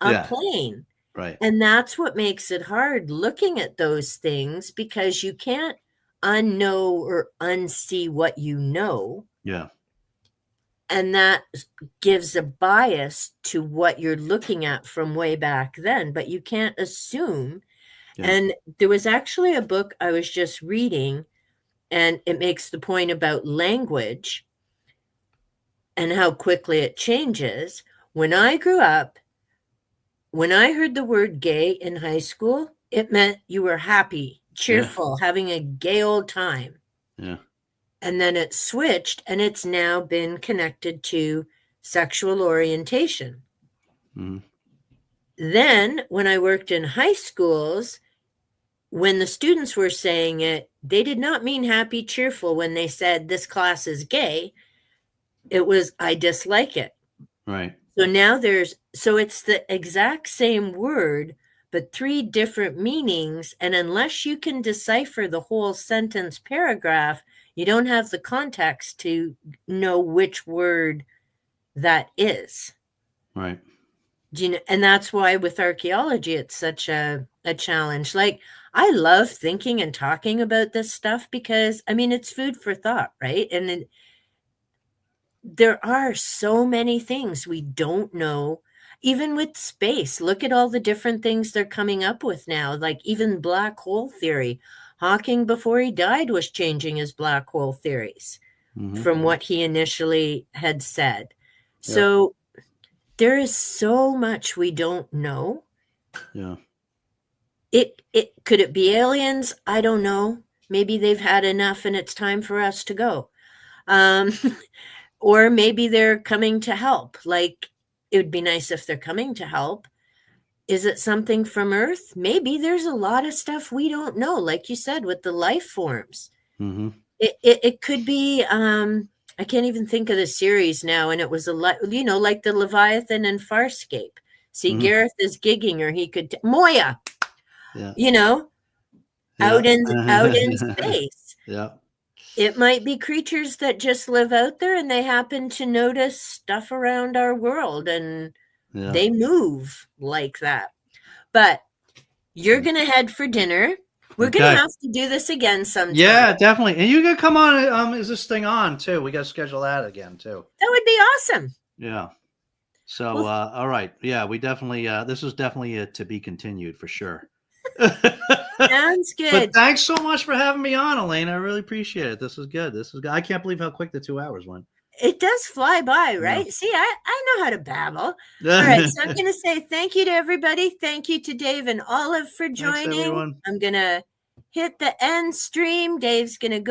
a Yeah. plane. Right. And that's what makes it hard looking at those things, because you can't unknow or unsee what you know. Yeah. And that gives a bias to what you're looking at from way back then, but you can't assume. Yeah. And there was actually a book I was just reading, and it makes the point about language and how quickly it changes. When I grew up, when I heard the word gay in high school, it meant you were happy, cheerful, having a gay old time. Yeah. And then it switched, and it's now been connected to sexual orientation. Mm-hmm. Then when I worked in high schools, when the students were saying it, they did not mean happy, cheerful when they said this class is gay. It was, I dislike it. Right. So now so it's the exact same word, but 3 different meanings. And unless you can decipher the whole sentence paragraph, you don't have the context to know which word that is. Right. And that's why with archaeology, it's such a challenge. Like, I love thinking and talking about this stuff because, I mean, it's food for thought, right? And there are so many things we don't know, even with space. Look at all the different things they're coming up with now, like even black hole theory. Hawking, before he died, was changing his black hole theories from what he initially had said. Yep. So there is so much we don't know. Yeah. Could it be aliens? I don't know. Maybe they've had enough and it's time for us to go. Or maybe they're coming to help. Like, it would be nice if they're coming to help. Is it something from Earth? Maybe. There's a lot of stuff we don't know, like you said, with the life forms. Mm-hmm. It could be, I can't even think of the series now, and it was like the Leviathan and Farscape. See, Gareth is gigging, or he could, Moya, out in space. Yeah. It might be creatures that just live out there and they happen to notice stuff around our world and they move like that. But you're going to head for dinner. We're going to have to do this again sometime. Yeah, definitely. And you can come on. Is this thing on too? We got to schedule that again too. That would be awesome. Yeah. So, all right. Yeah, we definitely, this is definitely to be continued for sure. Sounds good. But thanks so much for having me on, Elaine. I really appreciate it. This is good. I can't believe how quick the 2 hours went. It does fly by, right? Yeah. See, I know how to babble. All right, so I'm going to say thank you to everybody. Thank you to Dave and Olive for joining. I'm going to hit the end stream. Dave's going to go